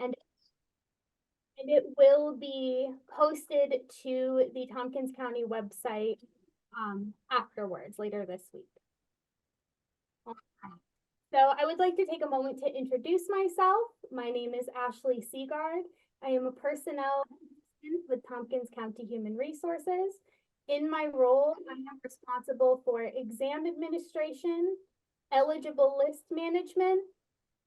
and it will be posted to the Tompkins County website afterwards, later this week. Okay. So I would like to take a moment to introduce myself. My name is Ashley Seagard. I am a personnel assistant with Tompkins County Human Resources. In my role, I am responsible for exam administration, eligible list management,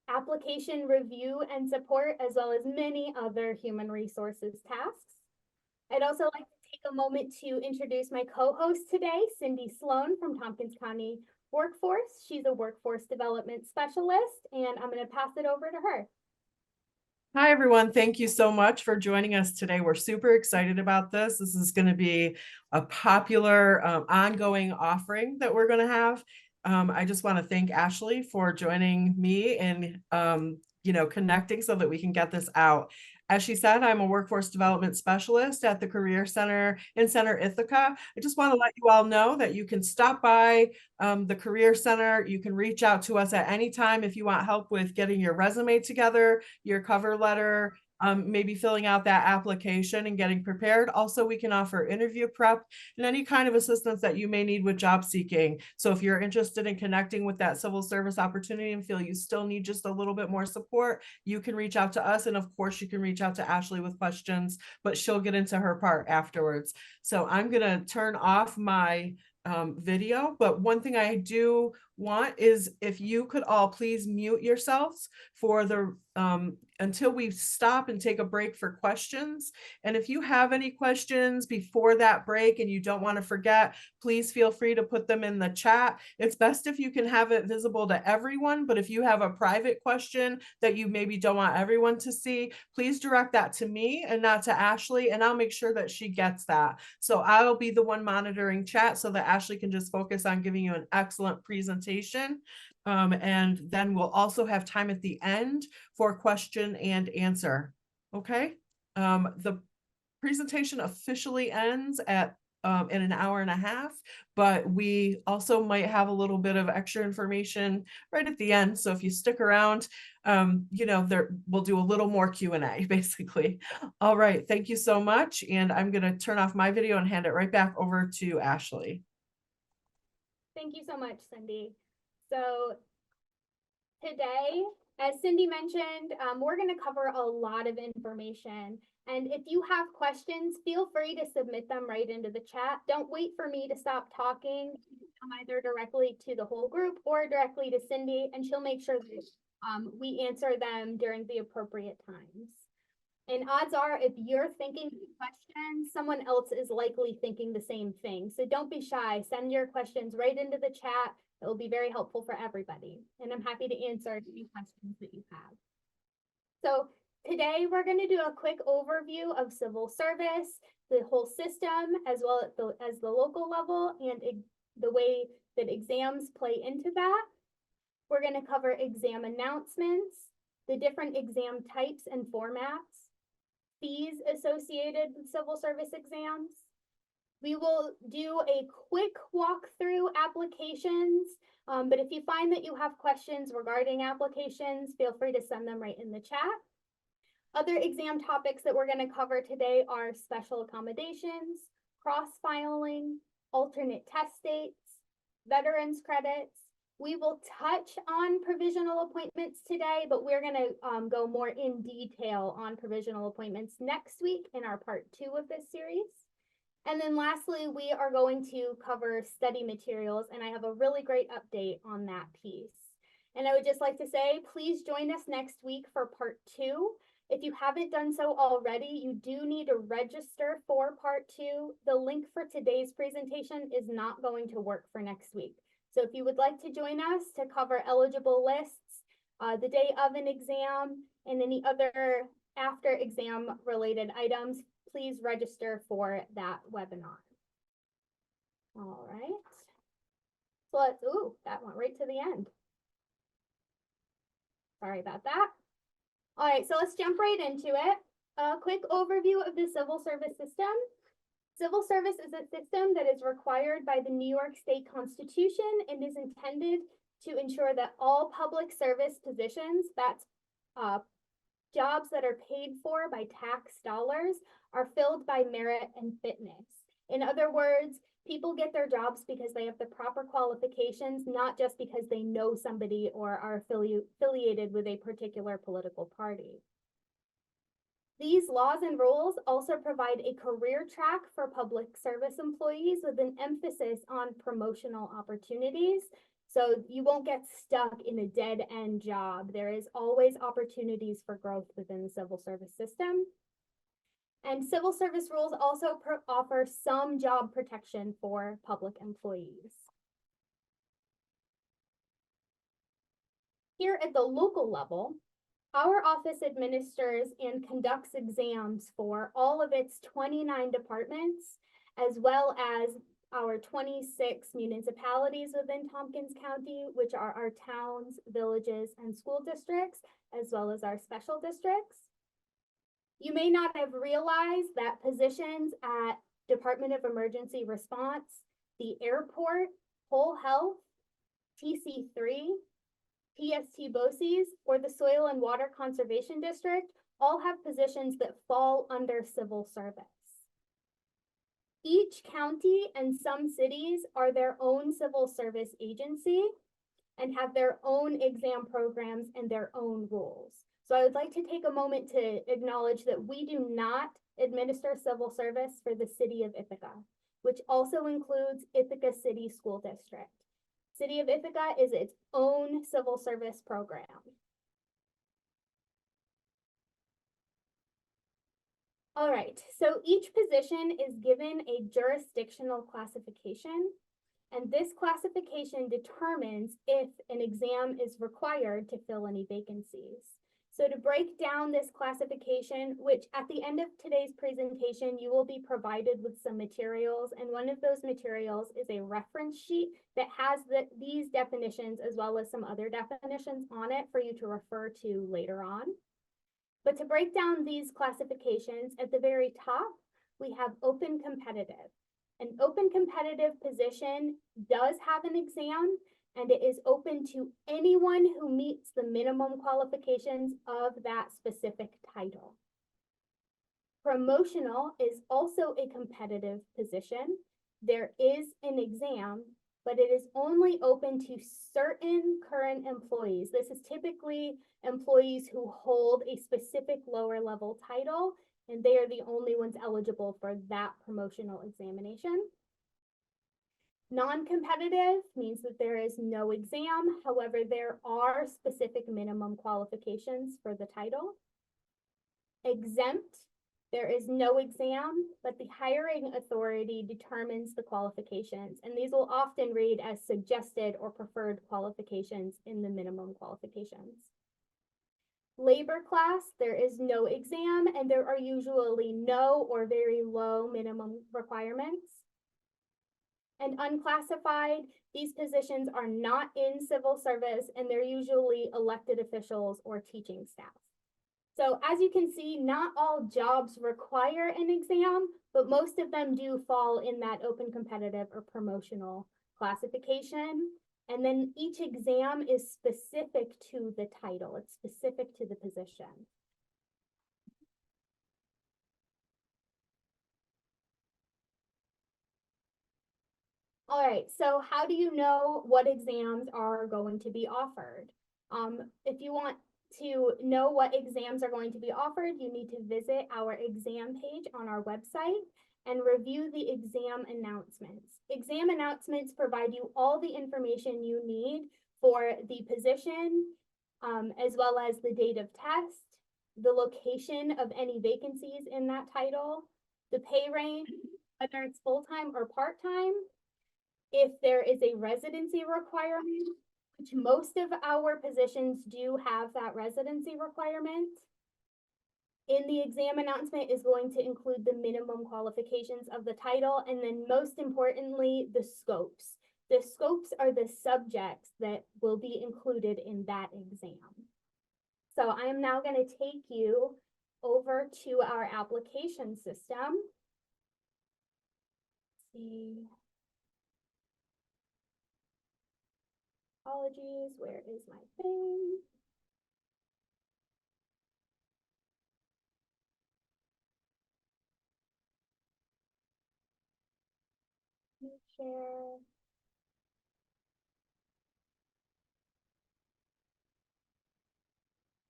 application review and support, as well as many other human resources tasks. I'd also like to take a moment to introduce my co-host today, Cindy Sloan from Tompkins County Workforce. She's a workforce development specialist, and I'm going to pass it over to her. Hi, everyone. Thank you so much for joining us today. We're super excited about this. This is going to be a popular ongoing offering that we're going to have. I just want to thank Ashley for joining me and connecting so that we can get this out. As she said, I'm a workforce development specialist at the Career Center in Center Ithaca. I just want to let you all know that you can stop by the Career Center. You can reach out to us at any time if you want help with getting your resume together, your cover letter, maybe filling out that application and getting prepared. Also, we can offer interview prep and any kind of assistance that you may need with job seeking. So if you're interested in connecting with that civil service opportunity and feel you still need just a little bit more support, you can reach out to us. And of course, you can reach out to Ashley with questions, but she'll get into her part afterwards. So I'm going to turn off my video, but one thing I do want is if you could all please mute yourselves for the until we stop and take a break for questions. And if you have any questions before that break and you don't want to forget, please feel free to put them in the chat. It's best if you can have it visible to everyone, but if you have a private question that you maybe don't want everyone to see, please direct that to me and not to Ashley, and I'll make sure that she gets that. So I'll be the one monitoring chat so that Ashley can just focus on giving you an excellent presentation. And then we'll also have time at the end for question and answer. Okay. The presentation officially ends at in an hour and a half, but we also might have a little bit of extra information right at the end. So if you stick around, we'll do a little more Q&A basically. All right. Thank you so much. And I'm going to turn off my video and hand it right back over to Ashley. Thank you so much, Cindy. So today, as Cindy mentioned, we're going to cover a lot of information. And if you have questions, feel free to submit them right into the chat. Don't wait for me to stop talking. Come either directly to the whole group or directly to Cindy, and she'll make sure that we answer them during the appropriate times. And odds are, if you're thinking of questions, someone else is likely thinking the same thing. So don't be shy. Send your questions right into the chat. It will be very helpful for everybody. And I'm happy to answer any questions that you have. So today we're going to do a quick overview of civil service, the whole system, as well as the local level, and the way that exams play into that. We're going to cover exam announcements, the different exam types and formats, fees associated with civil service exams. We will do a quick walkthrough applications, but if you find that you have questions regarding applications, feel free to send them right in the chat. Other exam topics that we're going to cover today are special accommodations, cross-filing, alternate test dates, veterans credits. We will touch on provisional appointments today, but we're going to go more in detail on provisional appointments next week in our part 2 of this series. And then lastly, we are going to cover study materials, and I have a really great update on that piece. And I would just like to say, please join us next week for part 2. If you haven't done so already, you do need to register for part 2. The link for today's presentation is not going to work for next week. So if you would like to join us to cover eligible lists, the day of an exam, and any other after exam related items, please register for that webinar. All right. So let's, that went right to the end. Sorry about that. All right, so let's jump right into it. A quick overview of the civil service system. Civil service is a system that is required by the New York State Constitution and is intended to ensure that all public service positions, that's jobs that are paid for by tax dollars are filled by merit and fitness. In other words, people get their jobs because they have the proper qualifications, not just because they know somebody or are affiliated with a particular political party. These laws and rules also provide a career track for public service employees with an emphasis on promotional opportunities. So you won't get stuck in a dead-end job. There is always opportunities for growth within the civil service system. And civil service rules also offer some job protection for public employees. Here at the local level, our office administers and conducts exams for all of its 29 departments, as well as our 26 municipalities within Tompkins County, which are our towns, villages, and school districts, as well as our special districts. You may not have realized that positions at Department of Emergency Response, the airport, whole health, TC3, PST BOCES, or the Soil and Water Conservation District all have positions that fall under civil service. Each county and some cities are their own civil service agency and have their own exam programs and their own rules. So I would like to take a moment to acknowledge that we do not administer civil service for the city of Ithaca, which also includes Ithaca City School District. City of Ithaca is its own civil service program. All right, so each position is given a jurisdictional classification, and this classification determines if an exam is required to fill any vacancies. So to break down this classification, which at the end of today's presentation, you will be provided with some materials, and one of those materials is a reference sheet that has these definitions as well as some other definitions on it for you to refer to later on. But to break down these classifications, at the very top, we have open competitive. An open competitive position does have an exam, and it is open to anyone who meets the minimum qualifications of that specific title. Promotional is also a competitive position. There is an exam, but it is only open to certain current employees. This is typically employees who hold a specific lower level title, and they are the only ones eligible for that promotional examination. Non-competitive means that there is no exam. However, there are specific minimum qualifications for the title. Exempt, there is no exam, but the hiring authority determines the qualifications, and these will often read as suggested or preferred qualifications in the minimum qualifications. Labor class, there is no exam, and there are usually no or very low minimum requirements. And unclassified, these positions are not in civil service, and they're usually elected officials or teaching staff. So as you can see, not all jobs require an exam, but most of them do fall in that open competitive or promotional classification. And then each exam is specific to the title. It's specific to the position. All right, so how do you know what exams are going to be offered? If you want to know what exams are going to be offered, you need to visit our exam page on our website and review the exam announcements. Exam announcements provide you all the information you need for the position, as well as the date of test, the location of any vacancies in that title, the pay range, whether it's full-time or part-time, if there is a residency requirement, which most of our positions do have that residency requirement. In the exam announcement is going to include the minimum qualifications of the title, and then most importantly, the scopes. The scopes are the subjects that will be included in that exam. So I am now going to take you over to our application system. Let's see. Apologies, where is my thing? share.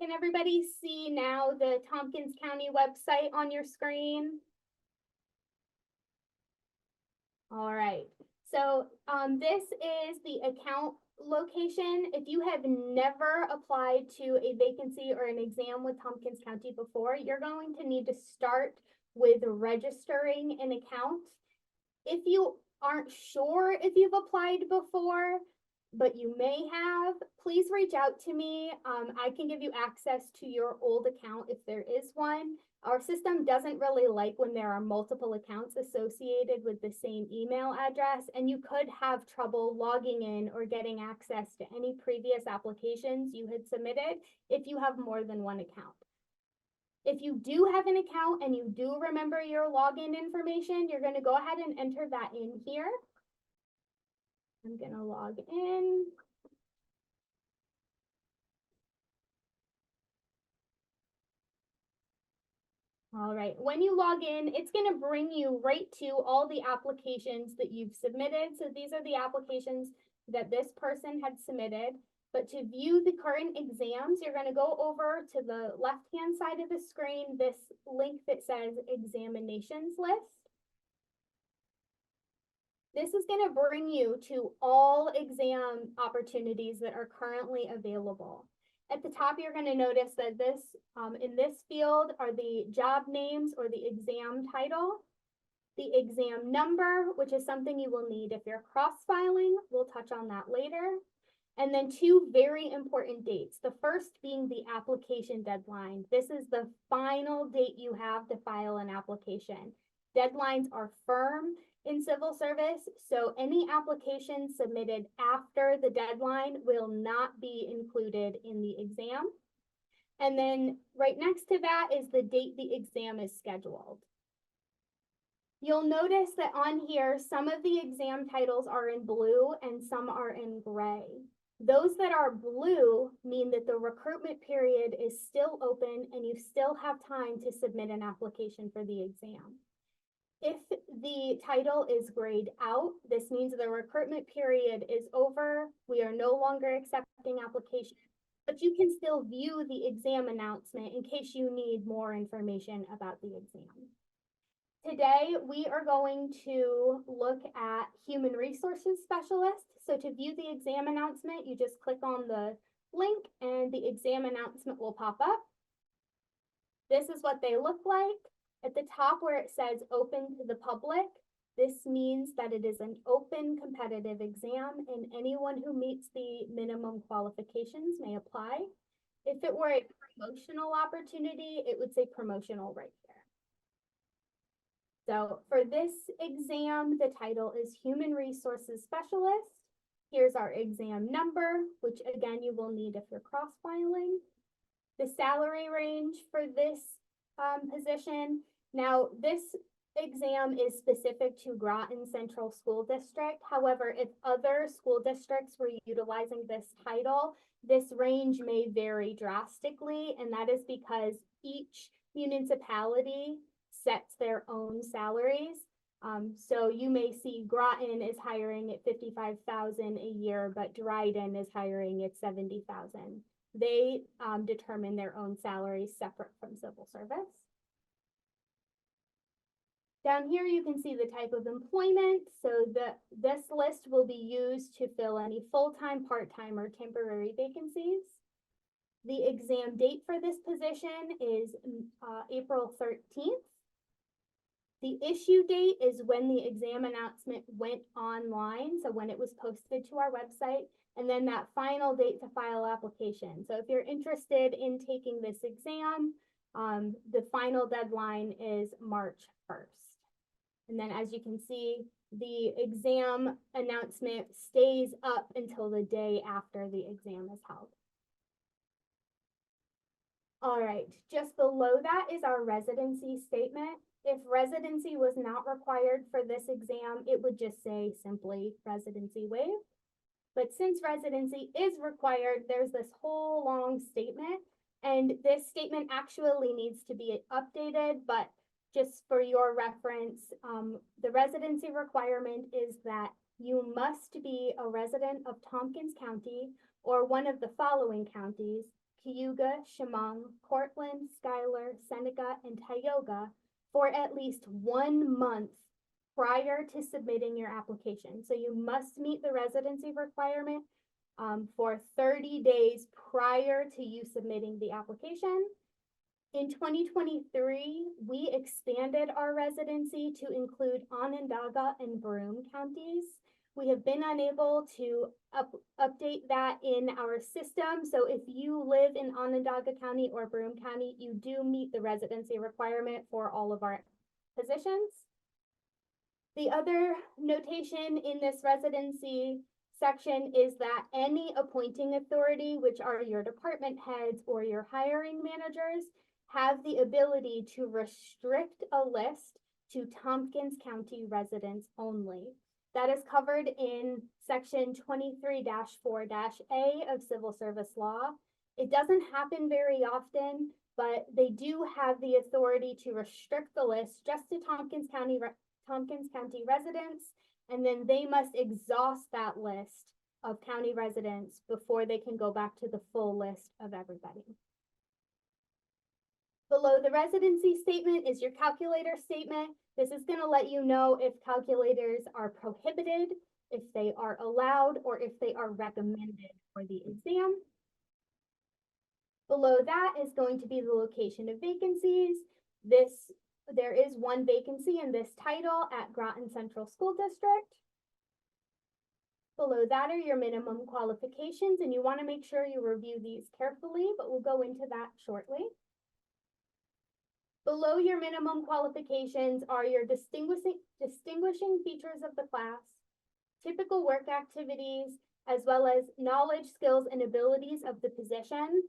Can everybody see now the Tompkins County website on your screen? All right, so this is the account location. If you have never applied to a vacancy or an exam with Tompkins County before, you're going to need to start with registering an account. If you aren't sure if you've applied before, but you may have, please reach out to me. I can give you access to your old account if there is one. Our system doesn't really like when there are multiple accounts associated with the same email address, and you could have trouble logging in or getting access to any previous applications you had submitted if you have more than one account. If you do have an account and you do remember your login information, you're going to go ahead and enter that in here. I'm going to log in. All right, when you log in, it's going to bring you right to all the applications that you've submitted. So these are the applications that this person had submitted. But to view the current exams, you're going to go over to the left-hand side of the screen, this link that says examinations list. This is going to bring you to all exam opportunities that are currently available. At the top, you're going to notice that this, in this field are the job names or the exam title, the exam number, which is something you will need if you're cross-filing. We'll touch on that later. And then two very important dates. The first being the application deadline. This is the final date you have to file an application. Deadlines are firm in civil service, so any application submitted after the deadline will not be included in the exam. And then right next to that is the date the exam is scheduled. You'll notice that on here, some of the exam titles are in blue and some are in gray. Those that are blue mean that the recruitment period is still open and you still have time to submit an application for the exam. If the title is grayed out, this means the recruitment period is over. We are no longer accepting applications, but you can still view the exam announcement in case you need more information about the exam. Today, we are going to look at human resources specialist. So to view the exam announcement, you just click on the link and the exam announcement will pop up. This is what they look like. At the top where it says open to the public, this means that it is an open competitive exam and anyone who meets the minimum qualifications may apply. If it were a promotional opportunity, it would say promotional right here. So for this exam, the title is Human Resources Specialist. Here's our exam number, which again, you will need if you're cross-filing. The salary range for this position. Now, this exam is specific to Groton Central School District. However, if other school districts were utilizing this title, this range may vary drastically, and that is because each municipality sets their own salaries. So you may see Groton is hiring at $55,000 a year, but Dryden is hiring at $70,000. They determine their own salaries separate from civil service. Down here, you can see the type of employment. So this list will be used to fill any full-time, part-time, or temporary vacancies. The exam date for this position is April 13th. The issue date is when the exam announcement went online, so when it was posted to our website, and then that final date to file application. So if you're interested in taking this exam, the final deadline is March 1st. And then as you can see, the exam announcement stays up until the day after the exam is held. All right, just below that is our residency statement. If residency was not required for this exam, it would just say simply residency waived. But since residency is required, there's this whole long statement, and this statement actually needs to be updated, but just for your reference, the residency requirement is that you must be a resident of Tompkins County or one of the following counties: Cayuga, Chemung, Cortland, Schuyler, Seneca, and Tioga for at least 1 month prior to submitting your application. So you must meet the residency requirement for 30 days prior to you submitting the application. In 2023, we expanded our residency to include Onondaga and Broome counties. We have been unable to update that in our system. So if you live in Onondaga County or Broome County, you do meet the residency requirement for all of our positions. The other notation in this residency section is that any appointing authority, which are your department heads or your hiring managers, have the ability to restrict a list to Tompkins County residents only. That is covered in section 23-4-A of Civil Service Law. It doesn't happen very often, but they do have the authority to restrict the list just to Tompkins County residents, and then they must exhaust that list of county residents before they can go back to the full list of everybody. Below the residency statement is your calculator statement. This is going to let you know if calculators are prohibited, if they are allowed, or if they are recommended for the exam. Below that is going to be the location of vacancies. There is one vacancy in this title at Groton Central School District. Below that are your minimum qualifications, and you want to make sure you review these carefully, but we'll go into that shortly. Below your minimum qualifications are your distinguishing features of the class, typical work activities, as well as knowledge, skills, and abilities of the position.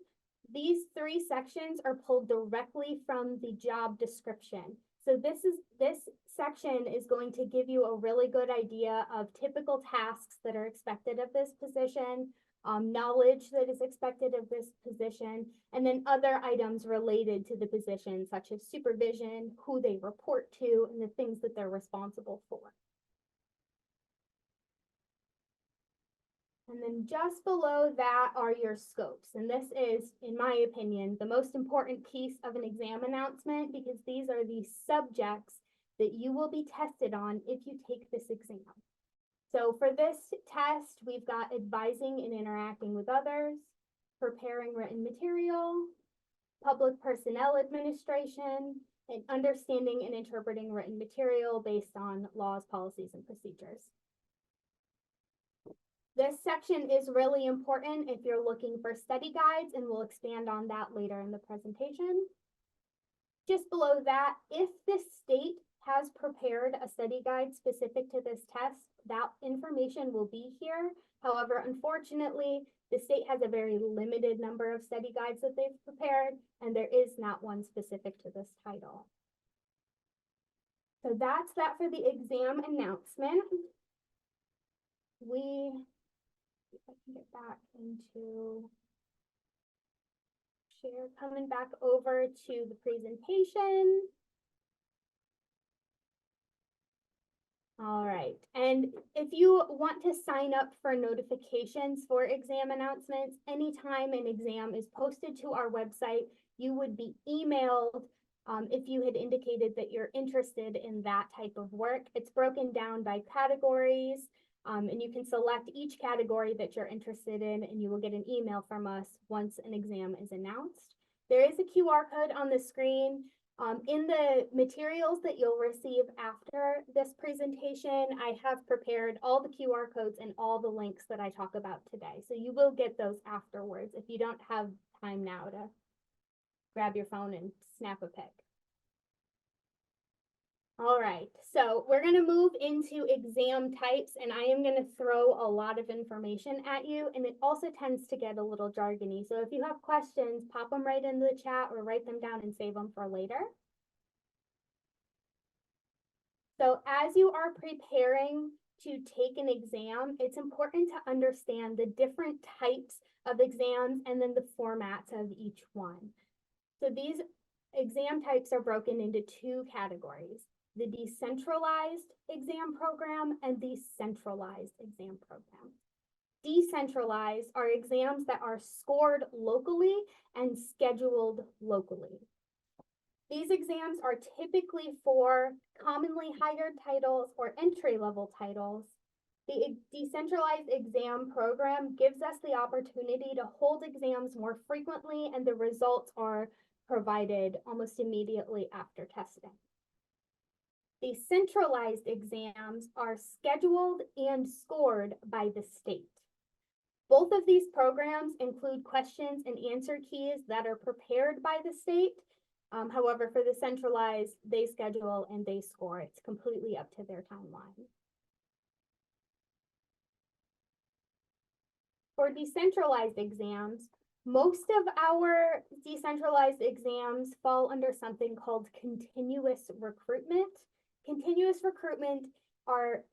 These 3 sections are pulled directly from the job description. So this section is going to give you a really good idea of typical tasks that are expected of this position, knowledge that is expected of this position, and then other items related to the position, such as supervision, who they report to, and the things that they're responsible for. And then just below that are your scopes. And this is, in my opinion, the most important piece of an exam announcement, because these are the subjects that you will be tested on if you take this exam. So for this test, we've got advising and interacting with others, preparing written material, public personnel administration, and understanding and interpreting written material based on laws, policies, and procedures. This section is really important if you're looking for study guides, and we'll expand on that later in the presentation. Just below that, if the state has prepared a study guide specific to this test, that information will be here. However, unfortunately, the state has a very limited number of study guides that they've prepared, and there is not one specific to this title. So that's that for the exam announcement. If I can get back into share, coming back over to the presentation. All right, and if you want to sign up for notifications for exam announcements, anytime an exam is posted to our website, you would be emailed if you had indicated that you're interested in that type of work. It's broken down by categories, and you can select each category that you're interested in, and you will get an email from us once an exam is announced. There is a QR code on the screen. In the materials that you'll receive after this presentation, I have prepared all the QR codes and all the links that I talk about today. So you will get those afterwards if you don't have time now to grab your phone and snap a pic. All right, so we're going to move into exam types, and I am going to throw a lot of information at you, and it also tends to get a little jargony. So if you have questions, pop them right in the chat or write them down and save them for later. So as you are preparing to take an exam, it's important to understand the different types of exams and then the formats of each one. So these exam types are broken into two categories: the decentralized exam program and the centralized exam program. Decentralized are exams that are scored locally and scheduled locally. These exams are typically for commonly hired titles or entry-level titles. The decentralized exam program gives us the opportunity to hold exams more frequently, and the results are provided almost immediately after testing. The centralized exams are scheduled and scored by the state. Both of these programs include questions and answer keys that are prepared by the state. However, for the centralized, they schedule and they score. It's completely up to their timeline. For decentralized exams, most of our decentralized exams fall under something called continuous recruitment. Continuous recruitment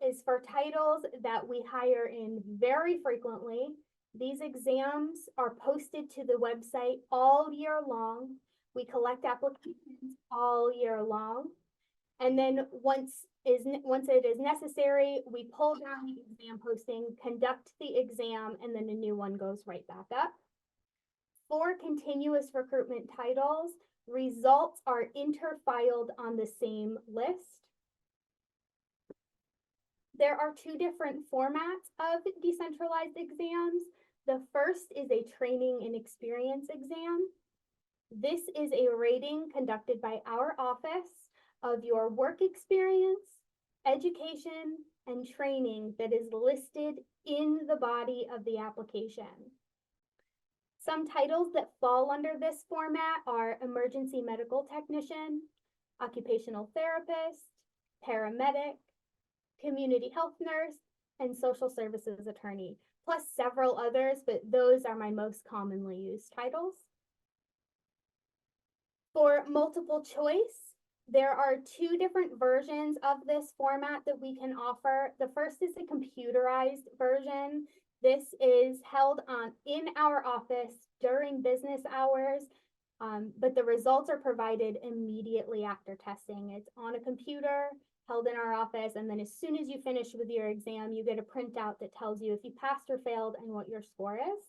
is for titles that we hire in very frequently. These exams are posted to the website all year long. We collect applications all year long. And then once it is necessary, we pull down the exam posting, conduct the exam, and then a new one goes right back up. For continuous recruitment titles, results are interfiled on the same list. There are two different formats of decentralized exams. The first is a training and experience exam. This is a rating conducted by our office of your work experience, education, and training that is listed in the body of the application. Some titles that fall under this format are emergency medical technician, occupational therapist, paramedic, community health nurse, and social services attorney, plus several others, but those are my most commonly used titles. For multiple choice, there are two different versions of this format that we can offer. The first is a computerized version. This is held in our office during business hours, but the results are provided immediately after testing. It's on a computer, held in our office, and then as soon as you finish with your exam, you get a printout that tells you if you passed or failed and what your score is.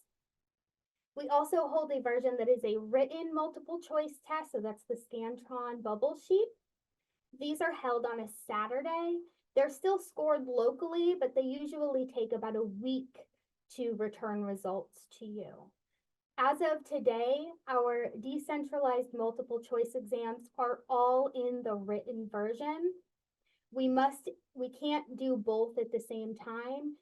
We also hold a version that is a written multiple choice test, so that's the Scantron bubble sheet. These are held on a Saturday. They're still scored locally, but they usually take about a week to return results to you. As of today, our decentralized multiple choice exams are all in the written version. We can't do both at the same time.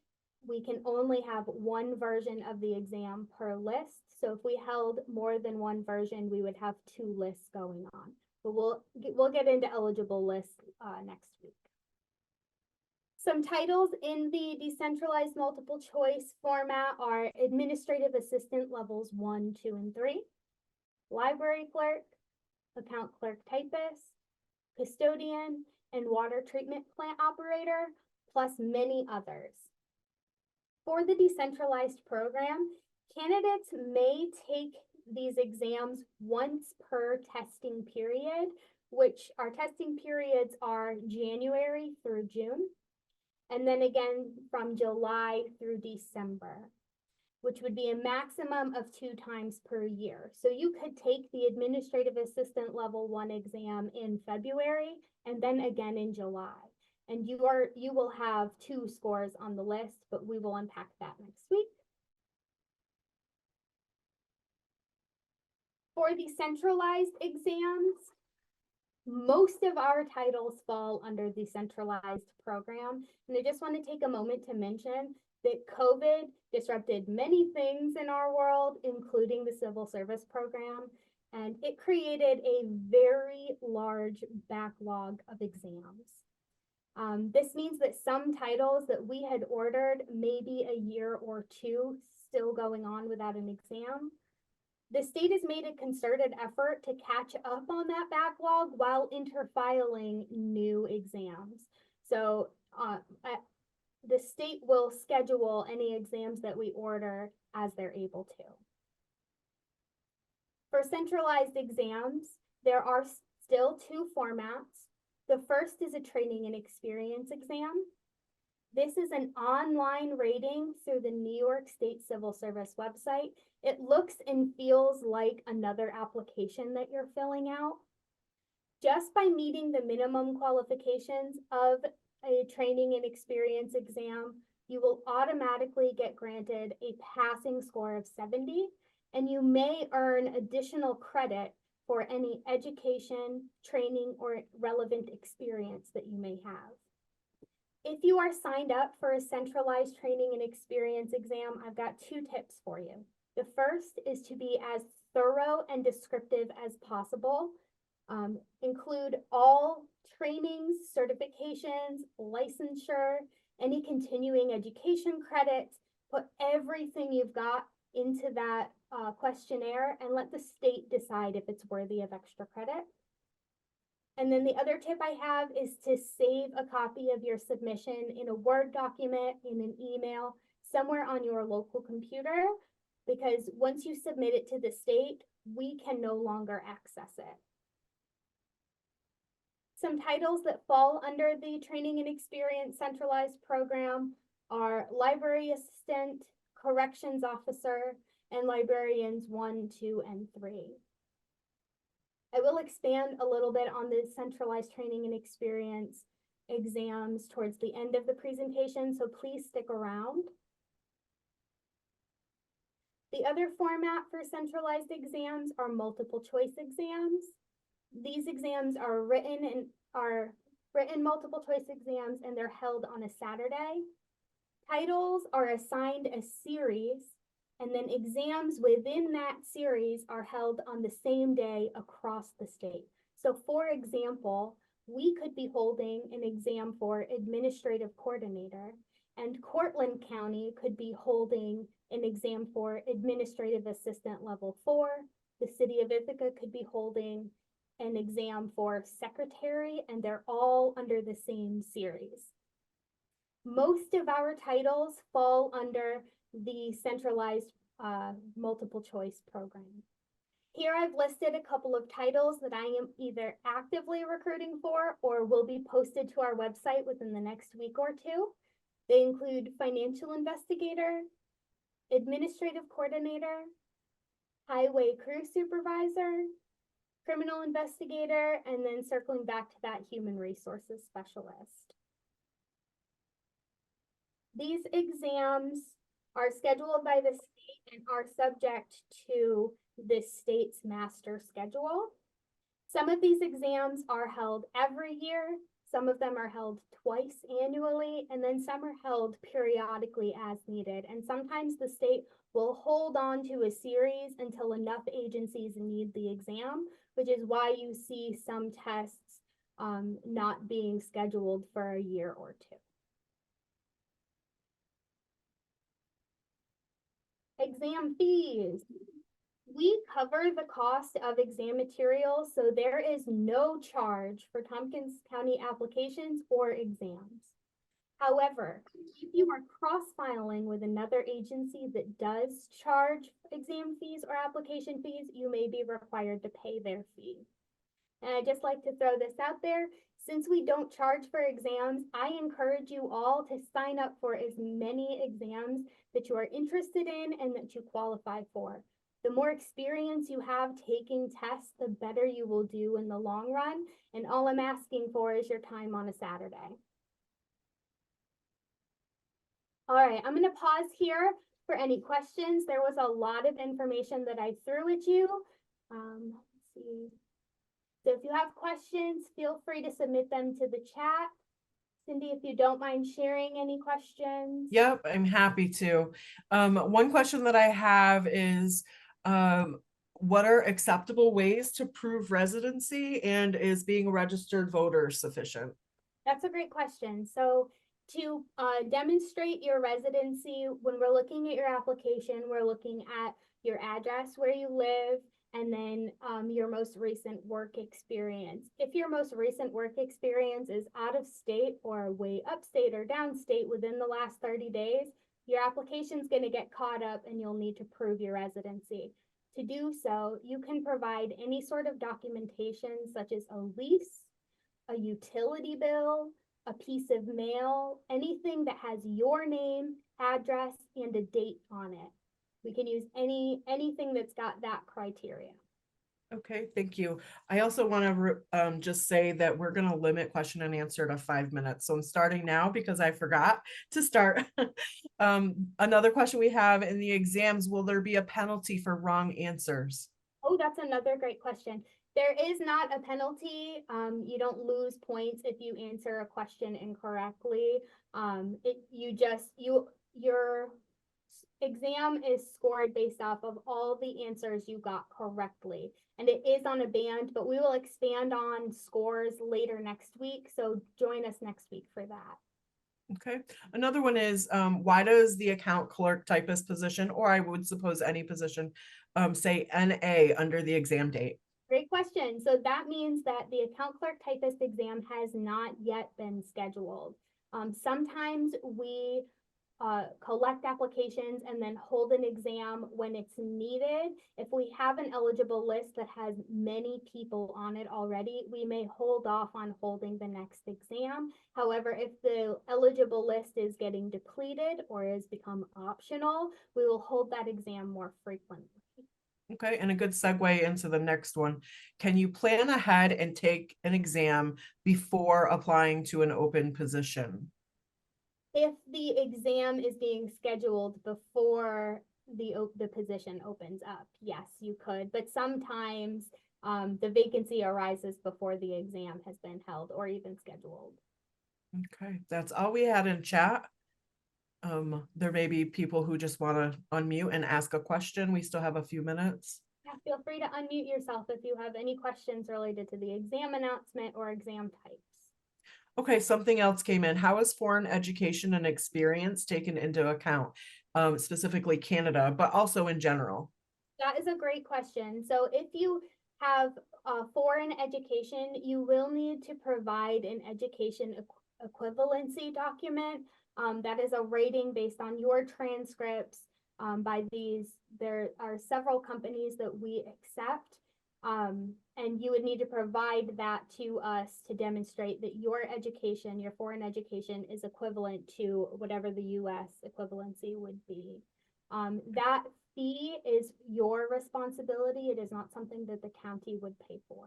We can only have one version of the exam per list. So if we held more than one version, we would have two lists going on. But we'll get into eligible lists next week. Some titles in the decentralized multiple choice format are administrative assistant levels 1, 2, and 3, library clerk, account clerk typist, custodian, and water treatment plant operator, plus many others. For the decentralized program, candidates may take these exams once per testing period, which our testing periods are January through June, and then again from July through December, which would be a maximum of 2 times per year. So you could take the administrative assistant level 1 exam in February and then again in July. And you will have 2 scores on the list, but we will unpack that next week. For the centralized exams, most of our titles fall under the centralized program. And I just want to take a moment to mention that COVID disrupted many things in our world, including the civil service program, and it created a very large backlog of exams. This means that some titles that we had ordered maybe a year or 2 still going on without an exam. The state has made a concerted effort to catch up on that backlog while interfiling new exams. So the state will schedule any exams that we order as they're able to. For centralized exams, There are still two formats. The first is a training and experience exam. This is an online rating through the New York State Civil Service website. It looks and feels like another application that you're filling out. Just by meeting the minimum qualifications of a training and experience exam, you will automatically get granted a passing score of 70, and you may earn additional credit for any education, training, or relevant experience that you may have. If you are signed up for a centralized training and experience exam, I've got two tips for you. The first is to be as thorough and descriptive as possible. Include all trainings, certifications, licensure, any continuing education credits. Put everything you've got into that questionnaire and let the state decide if it's worthy of extra credit. And then the other tip I have is to save a copy of your submission in a Word document, in an email, somewhere on your local computer, because once you submit it to the state, we can no longer access it. Some titles that fall under the training and experience centralized program are library assistant, corrections officer, and librarians 1, 2, and 3. I will expand a little bit on the centralized training and experience exams towards the end of the presentation, so please stick around. The other format for centralized exams are multiple choice exams. These exams are written multiple choice exams, and they're held on a Saturday. Titles are assigned a series, and then exams within that series are held on the same day across the state. So for example, we could be holding an exam for administrative coordinator, and Cortland County could be holding an exam for administrative assistant level 4. The city of Ithaca could be holding an exam for secretary, and they're all under the same series. Most of our titles fall under the centralized multiple choice program. Here I've listed a couple of titles that I am either actively recruiting for or will be posted to our website within the next week or two. They include financial investigator, administrative coordinator, highway crew supervisor, criminal investigator, and then circling back to that human resources specialist. These exams are scheduled by the state and are subject to the state's master schedule. Some of these exams are held every year, some of them are held twice annually, and then some are held periodically as needed. And sometimes the state will hold on to a series until enough agencies need the exam, which is why you see some tests not being scheduled for a year or two. Exam fees. We cover the cost of exam materials, so there is no charge for Tompkins County applications or exams. However, if you are cross-filing with another agency that does charge exam fees or application fees, you may be required to pay their fee. And I'd just like to throw this out there. Since we don't charge for exams, I encourage you all to sign up for as many exams that you are interested in and that you qualify for. The more experience you have taking tests, the better you will do in the long run. And all I'm asking for is your time on a Saturday. All right, I'm going to pause here for any questions. There was a lot of information that I threw at you. Let's see. So if you have questions, feel free to submit them to the chat. Cindy, if you don't mind sharing any questions. Yep, I'm happy to. One question that I have is, what are acceptable ways to prove residency, and is being a registered voter sufficient? That's a great question. So to demonstrate your residency, when we're looking at your application, we're looking at your address where you live, and then your most recent work experience. If your most recent work experience is out of state or way upstate or downstate within the last 30 days, your application is going to get caught up and you'll need to prove your residency. To do so, you can provide any sort of documentation such as a lease, a utility bill, a piece of mail, anything that has your name, address, and a date on it. We can use anything that's got that criteria. Okay, thank you. I also want to just say that we're going to limit question and answer to 5 minutes. So I'm starting now because I forgot to start. Another question we have in the exams, will there be a penalty for wrong answers? Oh, that's another great question. There is not a penalty. You don't lose points if you answer a question incorrectly. Your exam is scored based off of all the answers you got correctly. And it is on a band, but we will expand on scores later next week. So join us next week for that. Okay. Another one is, why does the account clerk typist position, or I would suppose any position, say NA under the exam date? Great question. So that means that the account clerk typist exam has not yet been scheduled. Sometimes we collect applications and then hold an exam when it's needed. If we have an eligible list that has many people on it already, we may hold off on holding the next exam. However, if the eligible list is getting depleted or has become optional, we will hold that exam more frequently. Okay, and a good segue into the next one. Can you plan ahead and take an exam before applying to an open position? If the exam is being scheduled before the position opens up, yes, you could. But sometimes the vacancy arises before the exam has been held or even scheduled. Okay, that's all we had in chat. There may be people who just want to unmute and ask a question. We still have a few minutes. Yeah, feel free to unmute yourself if you have any questions related to the exam announcement or exam types. Okay, something else came in. How is foreign education and experience taken into account? Specifically Canada, but also in general? That is a great question. So if you have a foreign education, you will need to provide an education equivalency document. That is a rating based on your transcripts by these. There are several companies that we accept. And you would need to provide that to us to demonstrate that your education, your foreign education, is equivalent to whatever the US equivalency would be. That fee is your responsibility. It is not something that the county would pay for.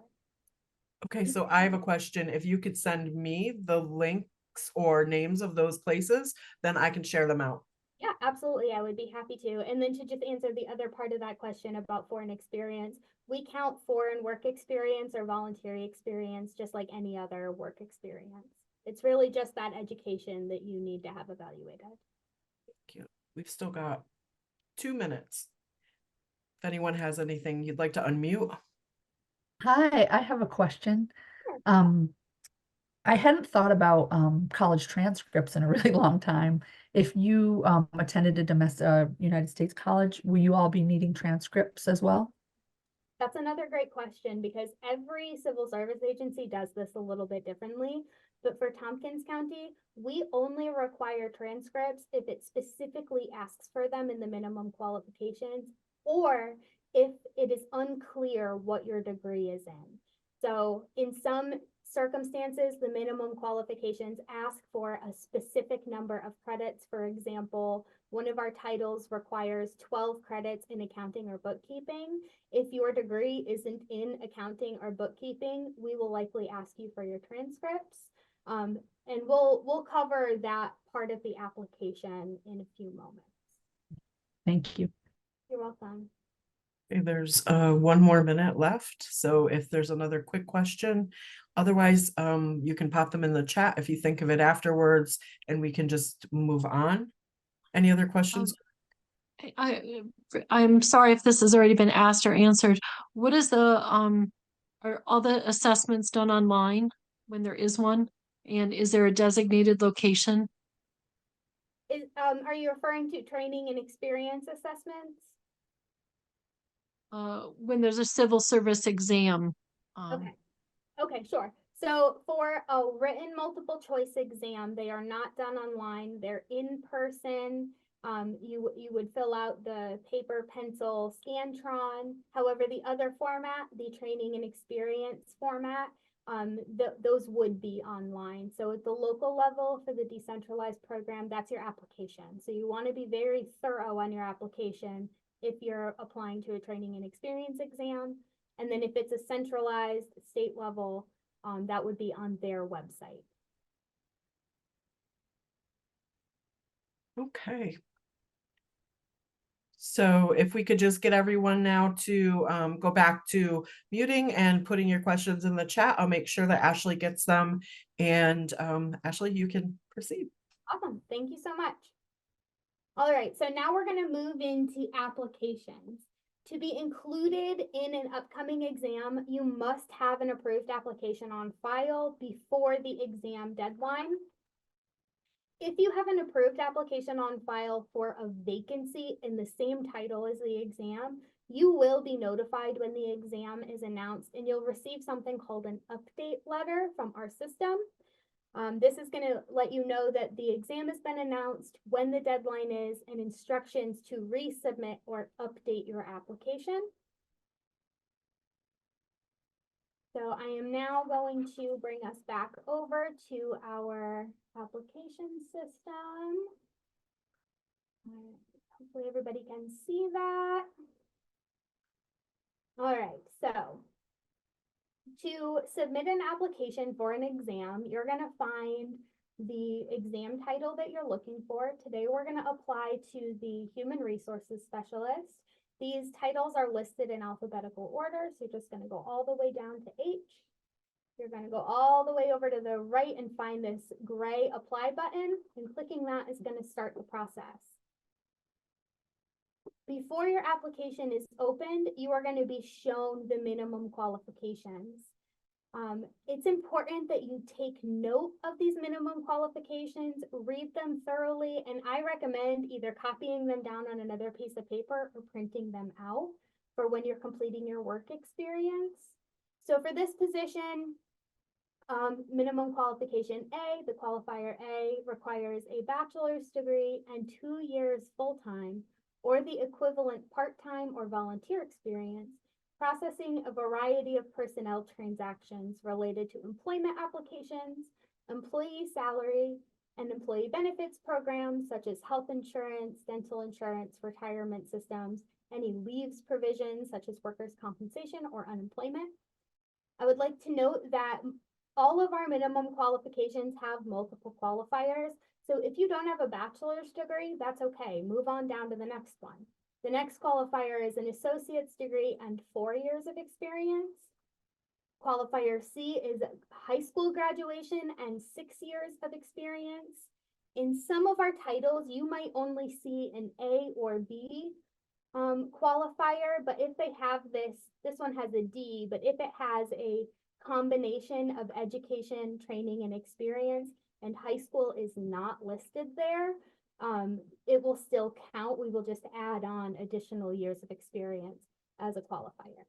Okay, so I have a question. If you could send me the links or names of those places, then I can share them out. Yeah, absolutely. I would be happy to. And then to just answer the other part of that question about foreign experience, we count foreign work experience or voluntary experience just like any other work experience. It's really just that education that you need to have evaluated. Thank you. We've still got 2 minutes. If anyone has anything you'd like to unmute. Hi, I have a question. Sure. I hadn't thought about college transcripts in a really long time. If you attended a domestic United States college, will you all be needing transcripts as well? That's another great question because every civil service agency does this a little bit differently. But for Tompkins County, we only require transcripts if it specifically asks for them in the minimum qualifications or if it is unclear what your degree is in. So in some circumstances, the minimum qualifications ask for a specific number of credits. For example, one of our titles requires 12 credits in accounting or bookkeeping. If your degree isn't in accounting or bookkeeping, we will likely ask you for your transcripts. And we'll cover that part of the application in a few moments. Thank you. You're welcome. Okay, there's 1 more minute left. So if there's another quick question, otherwise you can pop them in the chat if you think of it afterwards and we can just move on. Any other questions? I'm sorry if this has already been asked or answered. What is are all the assessments done online when there is one? And is there a designated location? Are you referring to training and experience assessments? When there's a civil service exam? Okay, sure. So for a written multiple choice exam, they are not done online. They're in person. You would fill out the paper, pencil, Scantron. However, the other format, the training and experience format, those would be online. So at the local level for the decentralized program, that's your application. So you want to be very thorough on your application if you're applying to a training and experience exam. And then if it's a centralized state level, that would be on their website. Okay. So if we could just get everyone now to go back to muting and putting your questions in the chat, I'll make sure that Ashley gets them. And Ashley, you can proceed. Awesome. Thank you so much. All right, so now we're going to move into applications. To be included in an upcoming exam, you must have an approved application on file before the exam deadline. If you have an approved application on file for a vacancy in the same title as the exam, you will be notified when the exam is announced, and you'll receive something called an update letter from our system. This is going to let you know that the exam has been announced, when the deadline is, and instructions to resubmit or update your application. So I am now going to bring us back over to our application system. Hopefully everybody can see that. All right, so to submit an application for an exam, you're going to find the exam title that you're looking for. Today, we're going to apply to the Human Resources Specialist. These titles are listed in alphabetical order, so you're just going to go all the way down to H. You're going to go all the way over to the right and find this gray apply button, and clicking that is going to start the process. Before your application is opened, you are going to be shown the minimum qualifications. It's important that you take note of these minimum qualifications, read them thoroughly, and I recommend either copying them down on another piece of paper or printing them out for when you're completing your work experience. So for this position, minimum qualification A, the qualifier A requires a bachelor's degree and 2 years full-time or the equivalent part-time or volunteer experience, processing a variety of personnel transactions related to employment applications, employee salary, and employee benefits programs such as health insurance, dental insurance, retirement systems, any leaves provisions such as workers' compensation or unemployment. I would like to note that all of our minimum qualifications have multiple qualifiers. So if you don't have a bachelor's degree, that's okay. Move on down to the next one. The next qualifier is an associate's degree and 4 years of experience. Qualifier C is high school graduation and 6 years of experience. In some of our titles, you might only see an A or B qualifier, but if they have this one has a D, but if it has a combination of education, training, and experience, and high school is not listed there, it will still count. We will just add on additional years of experience as a qualifier.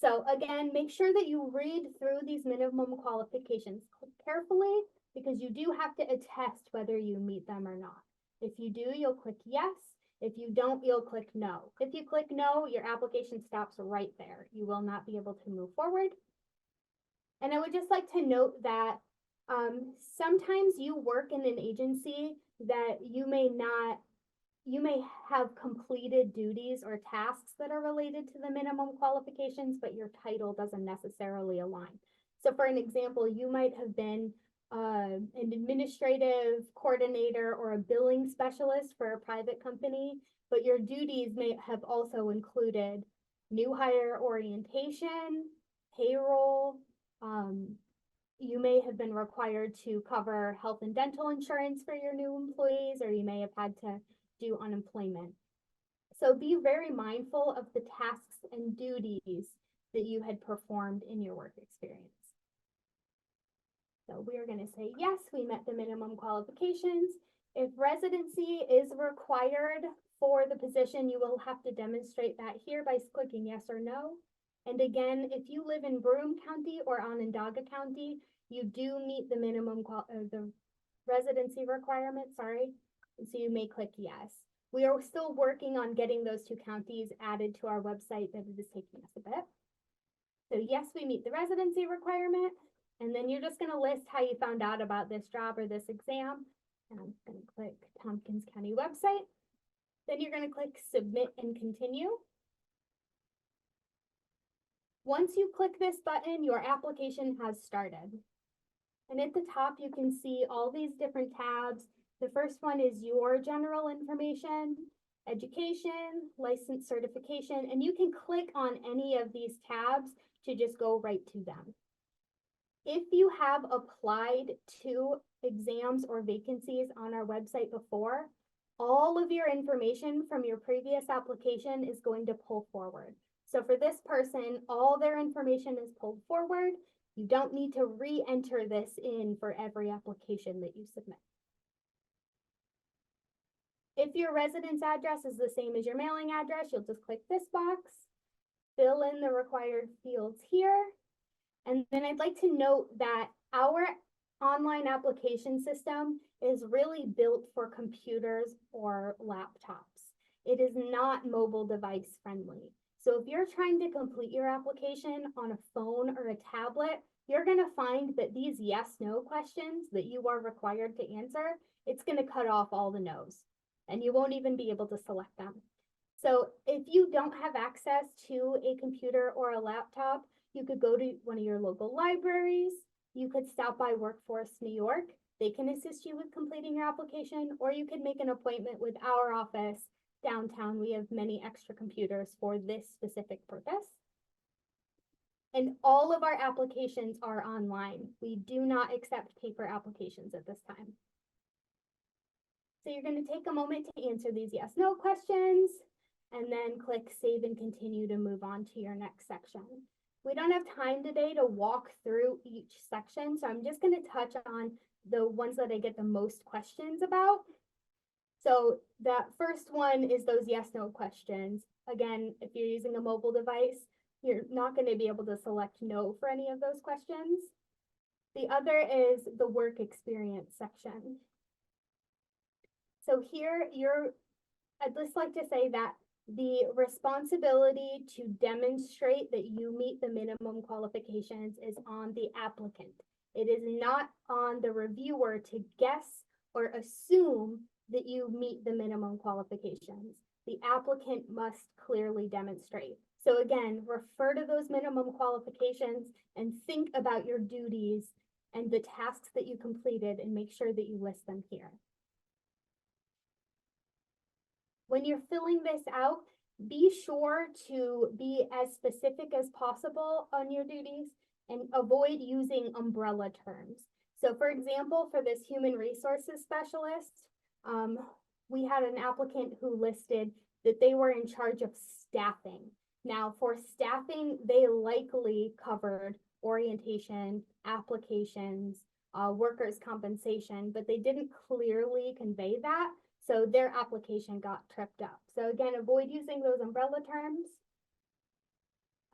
So again, make sure that you read through these minimum qualifications carefully, because you do have to attest whether you meet them or not. If you do, you'll click yes. If you don't, you'll click no. If you click no, your application stops right there. You will not be able to move forward. And I would just like to note that sometimes you work in an agency that you may have completed duties or tasks that are related to the minimum qualifications, but your title doesn't necessarily align. So for an example, you might have been an administrative coordinator or a billing specialist for a private company, but your duties may have also included new hire orientation, payroll. You may have been required to cover health and dental insurance for your new employees, or you may have had to do unemployment. So be very mindful of the tasks and duties that you had performed in your work experience. So we are going to say, yes, we met the minimum qualifications. If residency is required for the position, you will have to demonstrate that here by clicking yes or no. And again, if you live in Broome County or Onondaga County, you do meet the minimum the residency requirement, sorry. And so you may click yes. We are still working on getting those 2 counties added to our website, but it is taking us a bit. So yes, we meet the residency requirement. And then you're just going to list how you found out about this job or this exam. And I'm going to click Tompkins County website. Then you're going to click submit and continue. Once you click this button, your application has started. And at the top, you can see all these different tabs. The first one is your general information, education, license certification, and you can click on any of these tabs to just go right to them. If you have applied to exams or vacancies on our website before, all of your information from your previous application is going to pull forward. So for this person, all their information is pulled forward. You don't need to re-enter this in for every application that you submit. If your residence address is the same as your mailing address, you'll just click this box, fill in the required fields here. And then I'd like to note that our online application system is really built for computers or laptops. It is not mobile device friendly. So if you're trying to complete your application on a phone or a tablet, you're going to find that these yes/no questions that you are required to answer, it's going to cut off all the no's, and you won't even be able to select them. So if you don't have access to a computer or a laptop, you could go to one of your local libraries. You could stop by Workforce New York. They can assist you with completing your application, or you could make an appointment with our office downtown. We have many extra computers for this specific purpose. And all of our applications are online. We do not accept paper applications at this time. So you're going to take a moment to answer these yes/no questions, and then click save and continue to move on to your next section. We don't have time today to walk through each section, so I'm just going to touch on the ones that I get the most questions about. So that first one is those yes/no questions. Again, if you're using a mobile device, you're not going to be able to select no for any of those questions. The other is the work experience section. So here I'd just like to say that the responsibility to demonstrate that you meet the minimum qualifications is on the applicant. It is not on the reviewer to guess or assume that you meet the minimum qualifications. The applicant must clearly demonstrate. So again, refer to those minimum qualifications and think about your duties and the tasks that you completed and make sure that you list them here. When you're filling this out, be sure to be as specific as possible on your duties and avoid using umbrella terms. So for example, for this human resources specialist, we had an applicant who listed that they were in charge of staffing. Now for staffing, they likely covered orientation, applications, workers' compensation, but they didn't clearly convey that. So their application got tripped up. So again, avoid using those umbrella terms.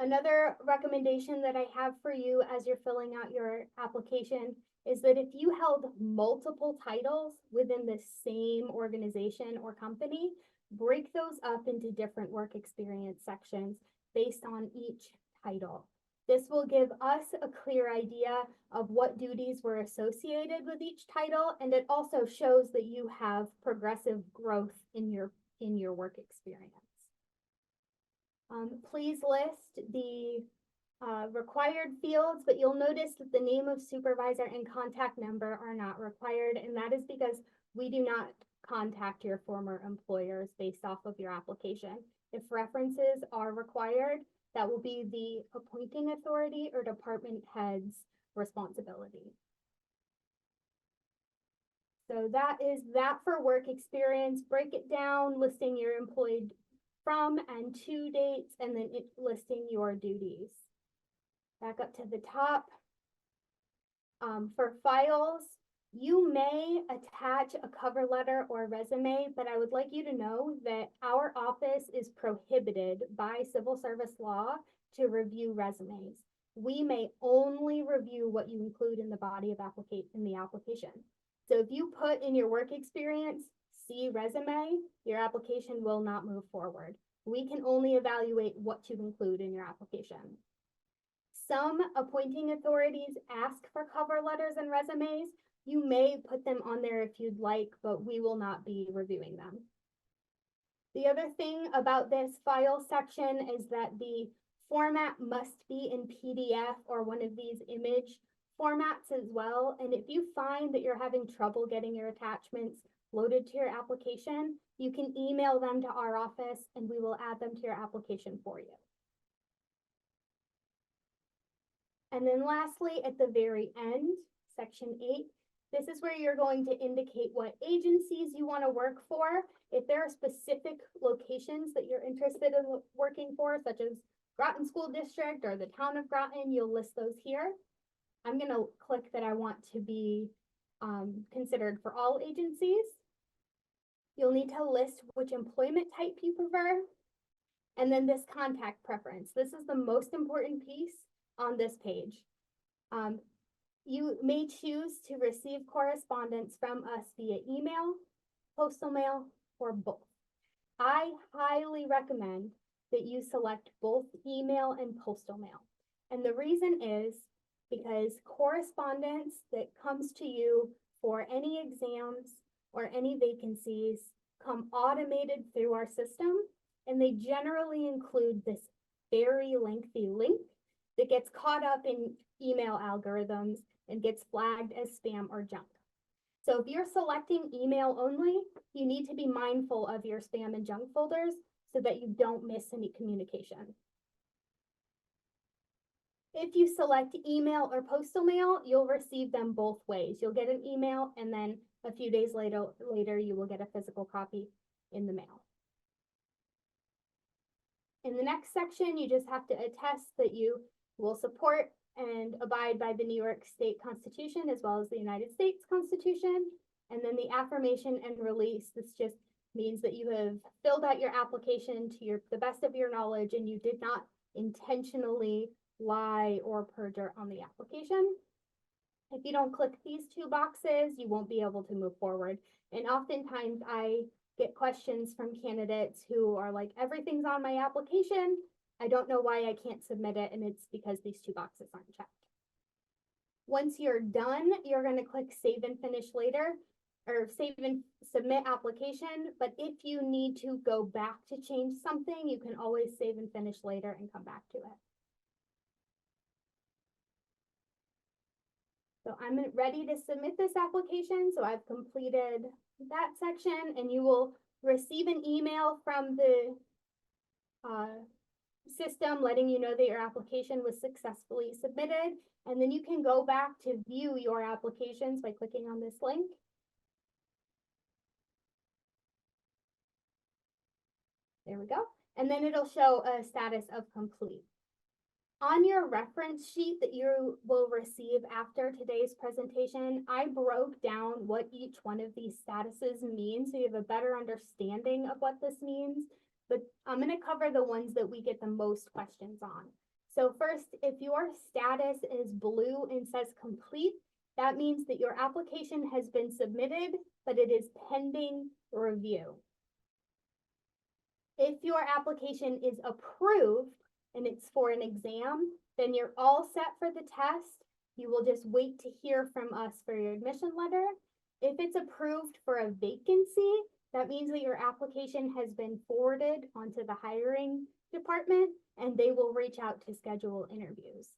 Another recommendation that I have for you as you're filling out your application is that if you held multiple titles within the same organization or company, break those up into different work experience sections based on each title. This will give us a clear idea of what duties were associated with each title, and it also shows that you have progressive growth in your work experience. Please list the required fields, but you'll notice that the name of supervisor and contact number are not required, and that is because we do not contact your former employers based off of your application. If references are required, that will be the appointing authority or department head's responsibility. So that is that for work experience. Break it down, listing your employed from and to dates, and then listing your duties. Back up to the top. For files, you may attach a cover letter or resume, but I would like you to know that our office is prohibited by civil service law to review resumes. We may only review what you include in the body of the application. So if you put in your work experience C resume, your application will not move forward. We can only evaluate what to include in your application. Some appointing authorities ask for cover letters and resumes. You may put them on there if you'd like, but we will not be reviewing them. The other thing about this file section is that the format must be in PDF or one of these image formats as well. And if you find that you're having trouble getting your attachments loaded to your application, you can email them to our office and we will add them to your application for you. And then lastly, at the very end, section 8, this is where you're going to indicate what agencies you want to work for. If there are specific locations that you're interested in working for, such as Groton School District or the town of Groton, you'll list those here. I'm going to click that I want to be considered for all agencies. You'll need to list which employment type you prefer. And then this contact preference. This is the most important piece on this page. You may choose to receive correspondence from us via email, postal mail, or both. I highly recommend that you select both email and postal mail. And the reason is because correspondence that comes to you for any exams or any vacancies come automated through our system, and they generally include this very lengthy link that gets caught up in email algorithms and gets flagged as spam or junk. So if you're selecting email only, you need to be mindful of your spam and junk folders so that you don't miss any communication. If you select email or postal mail, you'll receive them both ways. You'll get an email and then a few days later you will get a physical copy in the mail. In the next section, you just have to attest that you will support and abide by the New York State Constitution as well as the United States Constitution. And then the affirmation and release, this just means that you have filled out your application to the best of your knowledge and you did not intentionally lie or perjure on the application. If you don't click these two boxes, you won't be able to move forward. And oftentimes I get questions from candidates who are like, everything's on my application. I don't know why I can't submit it, and it's because these two boxes aren't checked. Once you're done, you're going to click Save and Finish Later, or Save and Submit Application. But if you need to go back to change something, you can always save and finish later and come back to it. So I'm ready to submit this application. So I've completed that section, and you will receive an email from the system letting you know that your application was successfully submitted. And then you can go back to view your applications by clicking on this link. There we go. And then it'll show a status of complete. On your reference sheet that you will receive after today's presentation, I broke down what each one of these statuses means so you have a better understanding of what this means. But I'm going to cover the ones that we get the most questions on. So first, if your status is blue and says complete, that means that your application has been submitted, but it is pending review. If your application is approved and it's for an exam, then you're all set for the test. You will just wait to hear from us for your admission letter. If it's approved for a vacancy, that means that your application has been forwarded onto the hiring department and they will reach out to schedule interviews.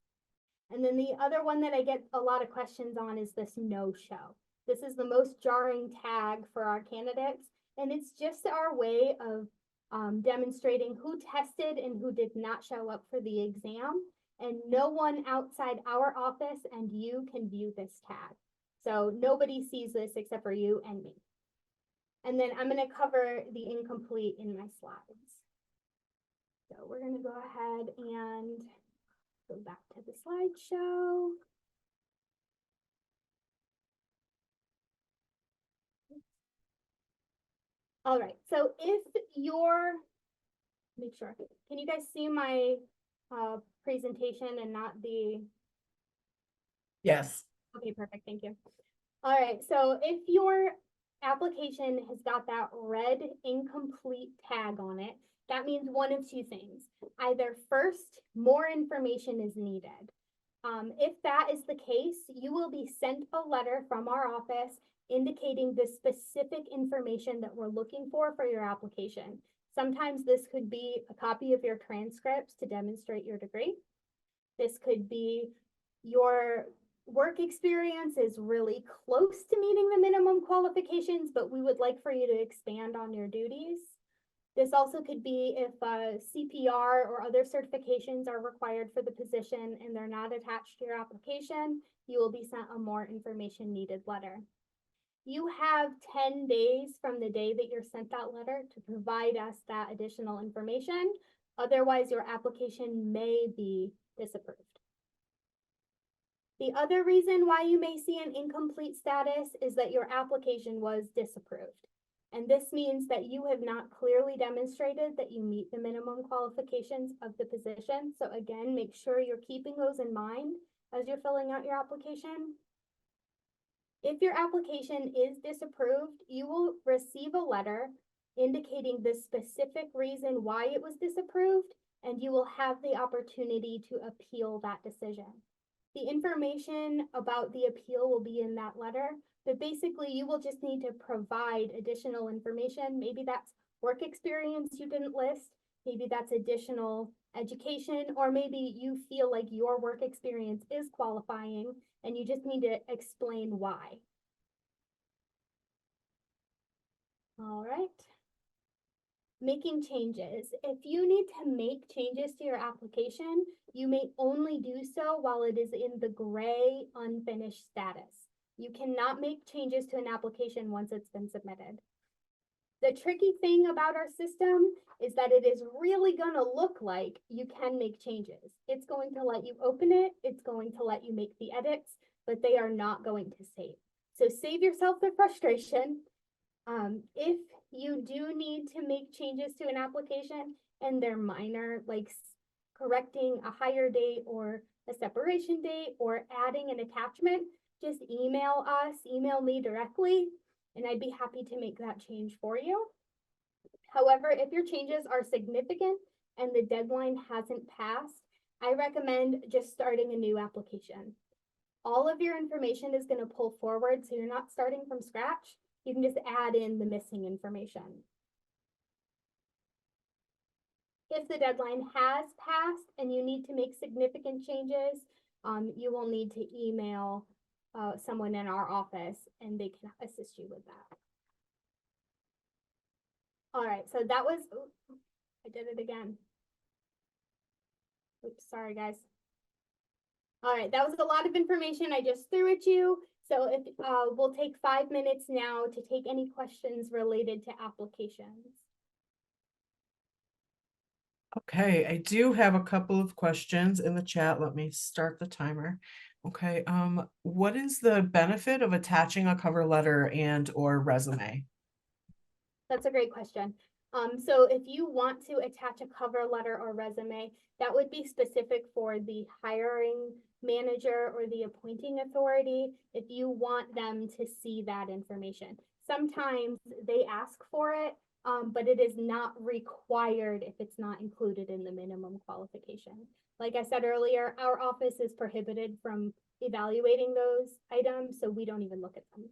And then the other one that I get a lot of questions on is this no-show. This is the most jarring tag for our candidates, and it's just our way of demonstrating who tested and who did not show up for the exam, and no one outside our office and you can view this tag. So nobody sees this except for you and me. And then I'm going to cover the incomplete in my slides. So we're going to go ahead and go back to the slideshow. All right, so if you're, make sure, can you guys see my presentation and not the? Yes. Okay, perfect, thank you. All right, so if your application has got that red incomplete tag on it, that means one of two things. Either first, more information is needed. If that is the case, you will be sent a letter from our office indicating the specific information that we're looking for your application. Sometimes this could be a copy of your transcripts to demonstrate your degree. This could be your work experience is really close to meeting the minimum qualifications, but we would like for you to expand on your duties. This also could be if CPR or other certifications are required for the position and they're not attached to your application, you will be sent a more information needed letter. You have 10 days from the day that you're sent that letter to provide us that additional information. Otherwise, your application may be disapproved. The other reason why you may see an incomplete status is that your application was disapproved. And this means that you have not clearly demonstrated that you meet the minimum qualifications of the position. So again, make sure you're keeping those in mind as you're filling out your application. If your application is disapproved, you will receive a letter indicating the specific reason why it was disapproved, and you will have the opportunity to appeal that decision. The information about the appeal will be in that letter, but basically you will just need to provide additional information. Maybe that's work experience you didn't list, maybe that's additional education, or maybe you feel like your work experience is qualifying and you just need to explain why. All right. Making changes. If you need to make changes to your application, you may only do so while it is in the gray unfinished status. You cannot make changes to an application once it's been submitted. The tricky thing about our system is that it is really going to look like you can make changes. It's going to let you open it, it's going to let you make the edits, but they are not going to save. So save yourself the frustration. If you do need to make changes to an application and they're minor, like correcting a hire date or a separation date or adding an attachment, just email us, email me directly, and I'd be happy to make that change for you. However, if your changes are significant and the deadline hasn't passed, I recommend just starting a new application. All of your information is going to pull forward, so you're not starting from scratch. You can just add in the missing information. If the deadline has passed and you need to make significant changes, you will need to email someone in our office and they can assist you with that. All right, so that was, oh, I did it again. Oops, sorry guys. All right, that was a lot of information I just threw at you. So if we'll take 5 minutes now to take any questions related to applications. Okay, I do have a couple of questions in the chat. Let me start the timer. Okay, what is the benefit of attaching a cover letter and or resume? That's a great question. So if you want to attach a cover letter or resume, that would be specific for the hiring manager or the appointing authority if you want them to see that information. Sometimes they ask for it, but it is not required if it's not included in the minimum qualification. Like I said earlier, our office is prohibited from evaluating those items, so we don't even look at them.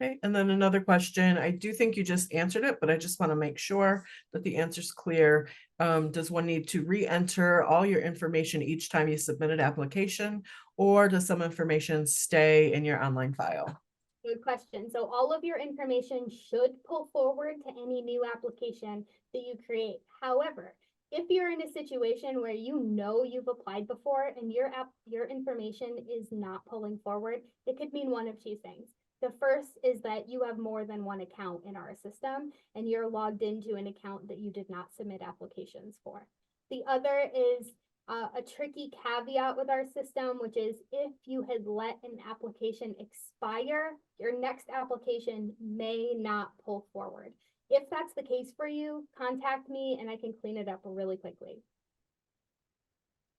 Okay, and then another question, I do think you just answered it, but I just want to make sure that the answer's clear. Does one need to re-enter all your information each time you submit an application, or does some information stay in your online file? Good question. So all of your information should pull forward to any new application that you create. However, if you're in a situation where you know you've applied before and your information is not pulling forward, it could mean one of two things. The first is that you have more than one account in our system and you're logged into an account that you did not submit applications for. The other is a tricky caveat with our system, which is if you had let an application expire, your next application may not pull forward. If that's the case for you, contact me and I can clean it up really quickly.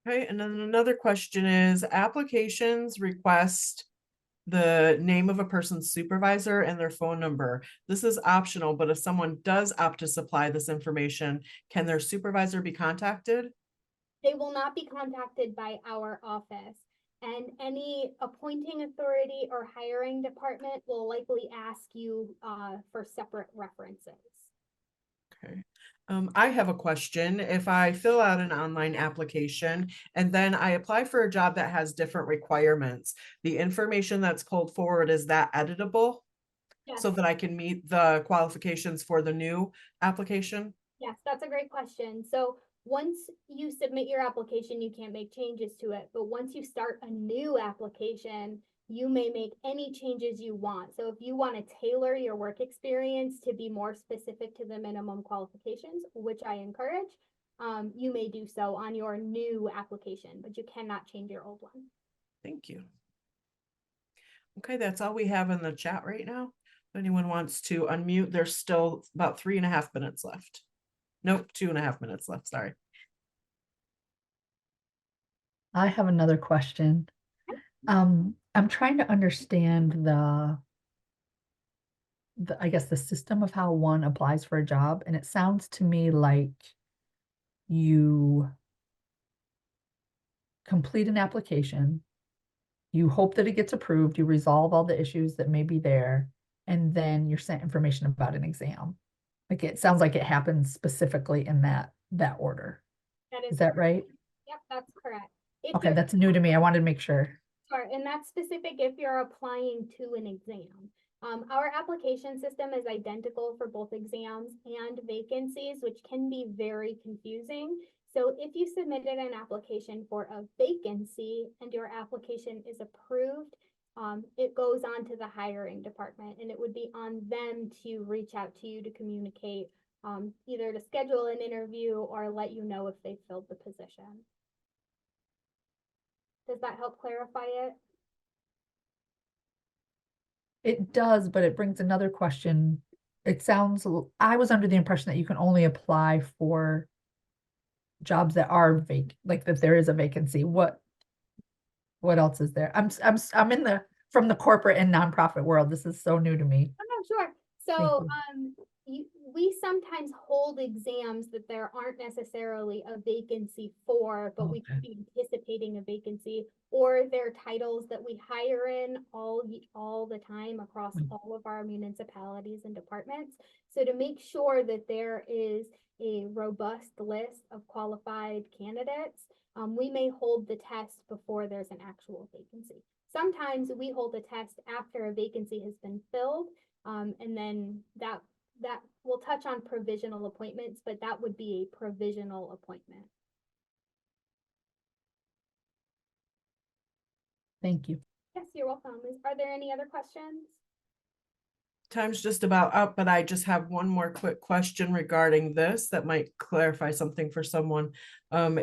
Okay, and then another question is, applications request the name of a person's supervisor and their phone number. This is optional, but if someone does opt to supply this information, can their supervisor be contacted? They will not be contacted by our office, and any appointing authority or hiring department will likely ask you for separate references. Okay. I have a question. If I fill out an online application and then I apply for a job that has different requirements, the information that's pulled forward, is that editable Yes, so that I can meet the qualifications for the new application? yes, that's a great question. So once you submit your application, you can't make changes to it, but once you start a new application, you may make any changes you want. So if you want to tailor your work experience to be more specific to the minimum qualifications, which I encourage, you may do so on your new application, but you cannot change your old one. Thank you. Okay, that's all we have in the chat right now. If anyone wants to unmute, there's still about 3.5 minutes left. Nope, 2.5 minutes left, sorry. I have another question. I'm trying to understand I guess the system of how one applies for a job, and it sounds to me like you complete an application, you hope that it gets approved, you resolve all the issues that may be there, and then you're sent information about an exam. Like, it sounds like it happens specifically in that order. Is that right? Yep, that's correct. If Okay, you're- that's new to me. I wanted to make sure. Sure, and that's specific if you're applying to an exam. Our application system is identical for both exams and vacancies, which can be very confusing. So if you submitted an application for a vacancy and your application is approved, it goes on to the hiring department, and it would be on them to reach out to you to communicate, either to schedule an interview or let you know if they filled the position. Does that help clarify it? It does, but it brings another question. It sounds, I was under the impression that you can only apply for jobs that are vacant, like that there is a vacancy. What else is there? I'm in from the corporate and nonprofit world. This is so new to me. Oh, sure. So, we sometimes hold exams that there aren't necessarily a vacancy for, but we could be anticipating a vacancy, or they're titles that we hire in all the time across all of our municipalities and departments. So to make sure that there is a robust list of qualified candidates, we may hold the test before there's an actual vacancy. Sometimes we hold a test after a vacancy has been filled, and then that will touch on provisional appointments, but that would be a provisional appointment. Thank you. Yes, you're welcome. Are there any other questions? Time's just about up, but I just have one more quick question regarding this that might clarify something for someone. Can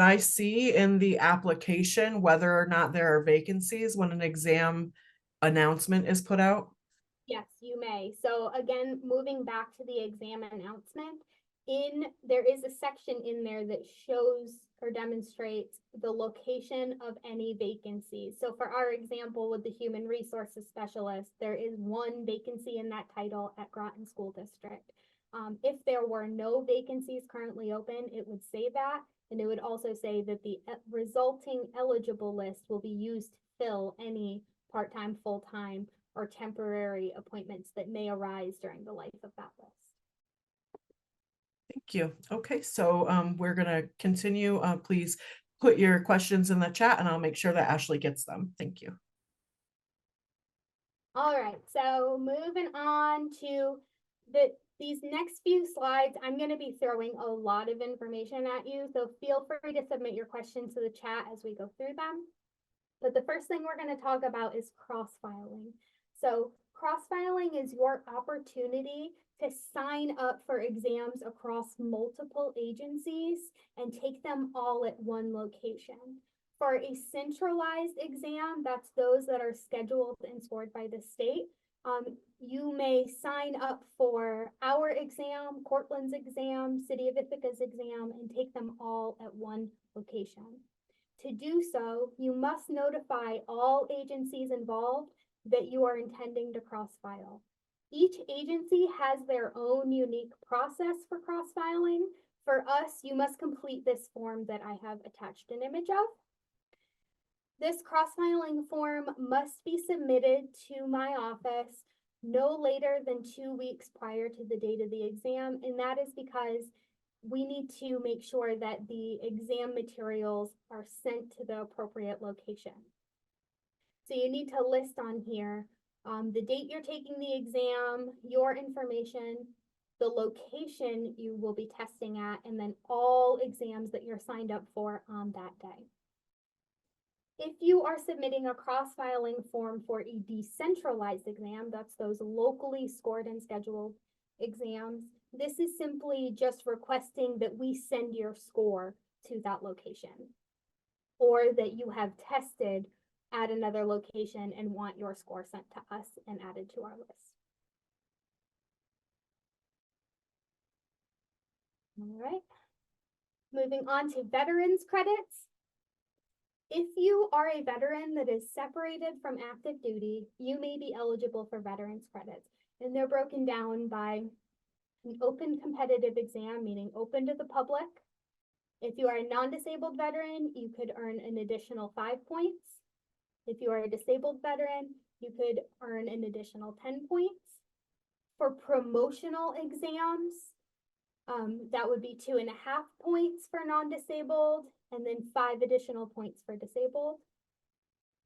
I see in the application whether or not there are vacancies when an exam announcement is put out? Yes, you may. So again, moving back to the exam announcement, there is a section in there that shows or demonstrates the location of any vacancies. So for our example with the human resources specialist, there is one vacancy in that title at Groton School District. If there were no vacancies currently open, it would say that, and it would also say that the resulting eligible list will be used to fill any part-time, full-time, or temporary appointments that may arise during the life of that list. Thank you. Okay, so we're going to continue. Please put your questions in the chat and I'll make sure that Ashley gets them. Thank you. All right, so moving on to these next few slides, I'm going to be throwing a lot of information at you, so feel free to submit your questions to the chat as we go through them. But the first thing we're going to talk about is cross-filing. So cross-filing is your opportunity to sign up for exams across multiple agencies and take them all at one location. For a centralized exam, that's those that are scheduled and scored by the state, you may sign up for our exam, Cortland's exam, City of Ithaca's exam, and take them all at one location. To do so, you must notify all agencies involved that you are intending to cross-file. Each agency has their own unique process for cross-filing. For us, you must complete this form that I have attached an image of. This cross-filing form must be submitted to my office no later than 2 weeks prior to the date of the exam, and that is because we need to make sure that the exam materials are sent to the appropriate location. So you need to list on here the date you're taking the exam, your information, the location you will be testing at, and then all exams that you're signed up for on that day. If you are submitting a cross-filing form for a decentralized exam, that's those locally scored and scheduled exams, this is simply just requesting that we send your score to that location, or that you have tested at another location and want your score sent to us and added to our list. All right. Moving on to veterans credits. If you are a veteran that is separated from active duty, you may be eligible for veterans credits, and they're broken down by an open competitive exam, meaning open to the public. If you are a non-disabled veteran, you could earn an additional 5 points. If you are a disabled veteran, you could earn an additional 10 points. For promotional exams, that would be 2.5 points for non-disabled, and then 5 additional points for disabled.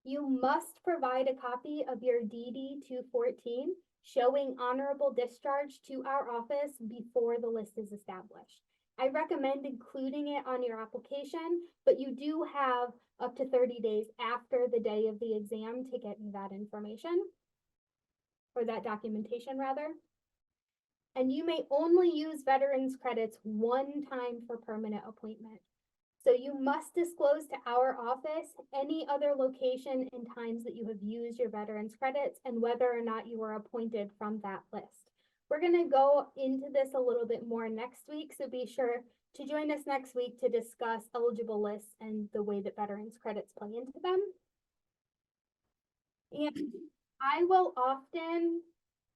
You must provide a copy of your DD 214 showing honorable discharge to our office before the list is established. I recommend including it on your application, but you do have up to 30 days after the day of the exam to get me that information, or that documentation rather. And you may only use veterans credits one time for permanent appointment. So you must disclose to our office any other location and times that you have used your veterans credits and whether or not you are appointed from that list. We're going to go into this a little bit more next week, so be sure to join us next week to discuss eligible lists and the way that veterans credits play into them. And I will often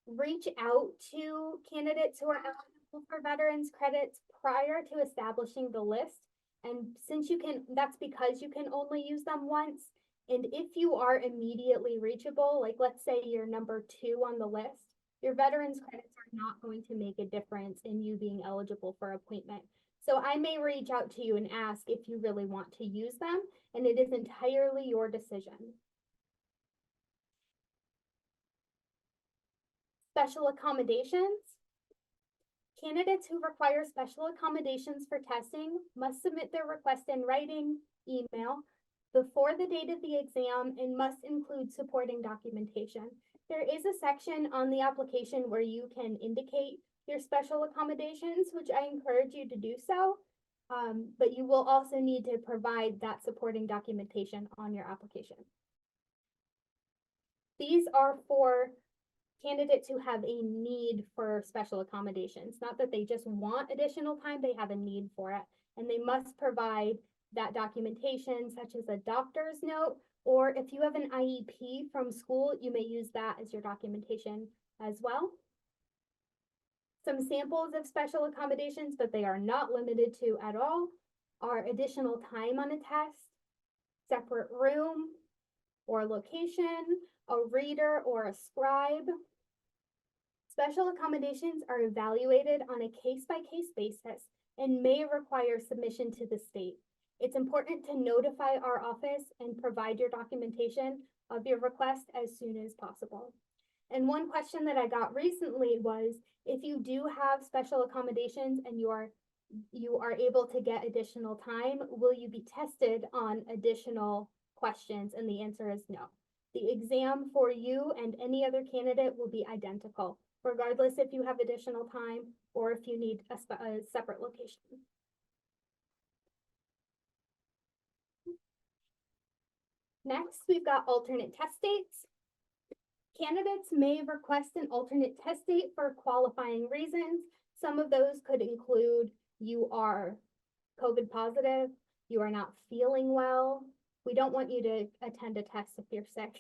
reach out to candidates who are eligible for veterans credits prior to establishing the list. And since you can, that's because you can only use them once. And if you are immediately reachable, like let's say you're number 2 on the list, your veterans credits are not going to make a difference in you being eligible for appointment. So I may reach out to you and ask if you really want to use them, and it is entirely your decision. Special accommodations. Candidates who require special accommodations for testing must submit their request in writing, email, before the date of the exam, and must include supporting documentation. There is a section on the application where you can indicate your special accommodations, which I encourage you to do so, but you will also need to provide that supporting documentation on your application. These are for candidates who have a need for special accommodations, not that they just want additional time, they have a need for it. And they must provide that documentation, such as a doctor's note, or if you have an IEP from school, you may use that as your documentation as well. Some samples of special accommodations, but they are not limited to at all, are additional time on a test, separate room or location, a reader or a scribe. Special accommodations are evaluated on a case-by-case basis and may require submission to the state. It's important to notify our office and provide your documentation of your request as soon as possible. And one question that I got recently was, if you do have special accommodations and you are able to get additional time, will you be tested on additional questions? And the answer is no. The exam for you and any other candidate will be identical, regardless if you have additional time or if you need a separate location. Next, we've got alternate test dates. Candidates may request an alternate test date for qualifying reasons. Some of those could include you are COVID positive, you are not feeling well. We don't want you to attend a test if you're sick.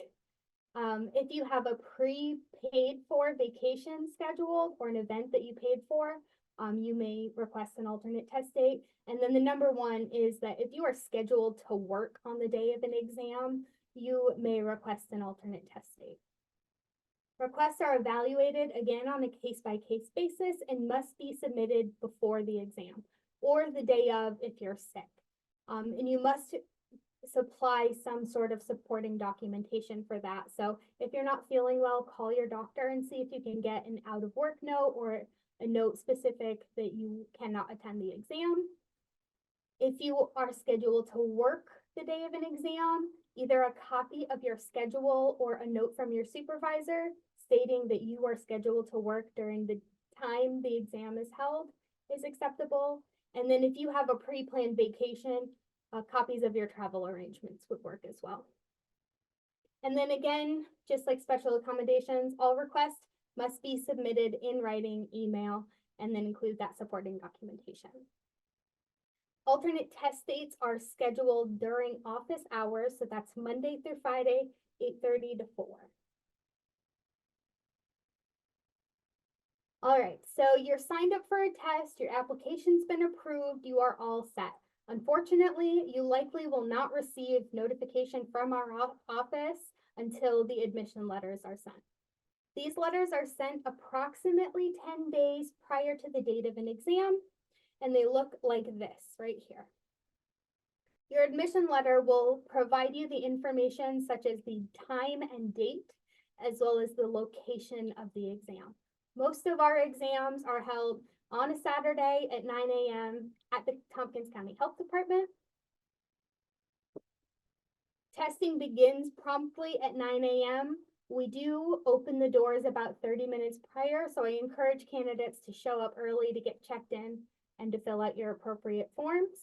If you have a prepaid for vacation scheduled or an event that you paid for, you may request an alternate test date. And then the number one is that if you are scheduled to work on the day of an exam, you may request an alternate test date. Requests are evaluated again on a case-by-case basis and must be submitted before the exam or the day of if you're sick. And you must supply some sort of supporting documentation for that. So if you're not feeling well, call your doctor and see if you can get an out of work note or a note specific that you cannot attend the exam. If you are scheduled to work the day of an exam, either a copy of your schedule or a note from your supervisor stating that you are scheduled to work during the time the exam is held is acceptable. And then if you have a pre-planned vacation, copies of your travel arrangements would work as well. And then again, just like special accommodations, all requests must be submitted in writing, email, and then include that supporting documentation. Alternate test dates are scheduled during office hours, so that's Monday through Friday, 8:30 to 4. All right, so you're signed up for a test, your application's been approved, you are all set. Unfortunately, you likely will not receive notification from our office until the admission letters are sent. These letters are sent approximately 10 days prior to the date of an exam, and they look like this right here. Your admission letter will provide you the information such as the time and date, as well as the location of the exam. Most of our exams are held on a Saturday at 9 a.m. at the Tompkins County Health Department. Testing begins promptly at 9 a.m. We do open the doors about 30 minutes prior, so I encourage candidates to show up early to get checked in and to fill out your appropriate forms.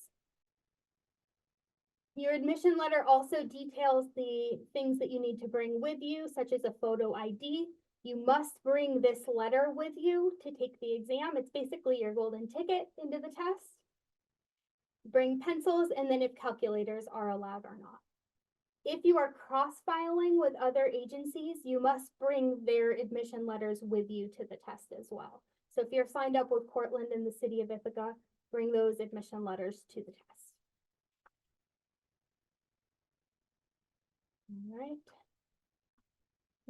Your admission letter also details the things that you need to bring with you, such as a photo ID. You must bring this letter with you to take the exam. It's basically your golden ticket into the test. Bring pencils, and then if calculators are allowed or not. If you are cross-filing with other agencies, you must bring their admission letters with you to the test as well. So if you're signed up with Cortland in the city of Ithaca, bring those admission letters to the test. All right.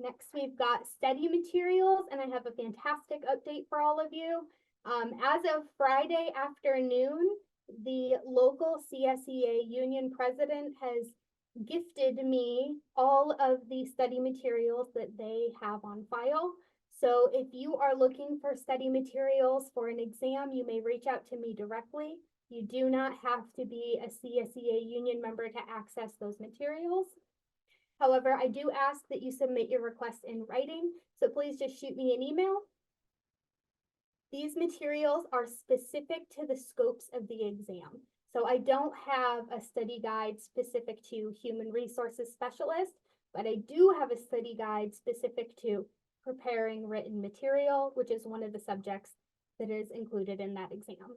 Next, we've got study materials, and I have a fantastic update for all of you. As of Friday afternoon, the local CSEA union president has gifted me all of the study materials that they have on file. So if you are looking for study materials for an exam, you may reach out to me directly. You do not have to be a CSEA union member to access those materials. However, I do ask that you submit your request in writing, so please just shoot me an email. These materials are specific to the scopes of the exam. So I don't have a study guide specific to human resources specialist, but I do have a study guide specific to preparing written material, which is one of the subjects that is included in that exam.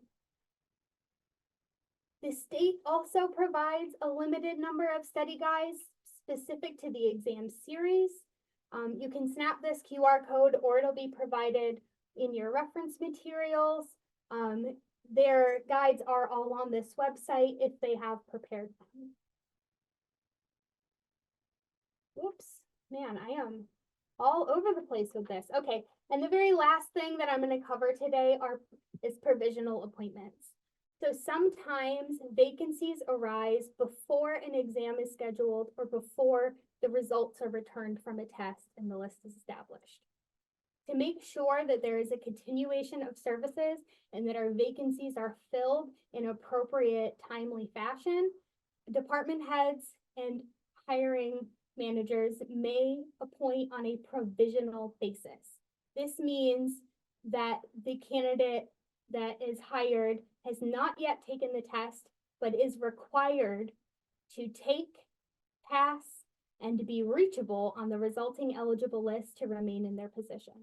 The state also provides a limited number of study guides specific to the exam series. You can snap this QR code or it'll be provided in your reference materials. Their guides are all on this website if they have prepared them. Whoops, man, I am all over the place with this. Okay, and the very last thing that I'm going to cover today is provisional appointments. So sometimes vacancies arise before an exam is scheduled or before the results are returned from a test and the list is established. To make sure that there is a continuation of services and that our vacancies are filled in appropriate, timely fashion, department heads and hiring managers may appoint on a provisional basis. This means that the candidate that is hired has not yet taken the test, but is required to take, pass, and to be reachable on the resulting eligible list to remain in their position.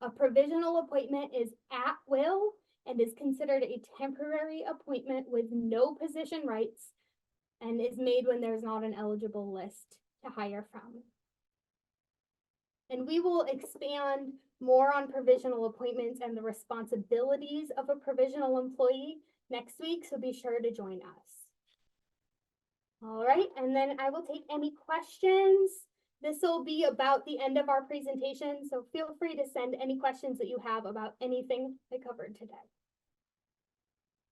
A provisional appointment is at will and is considered a temporary appointment with no position rights and is made when there's not an eligible list to hire from. And we will expand more on provisional appointments and the responsibilities of a provisional employee next week, so be sure to join us. All right, and then I will take any questions. This will be about the end of our presentation, so feel free to send any questions that you have about anything I covered today.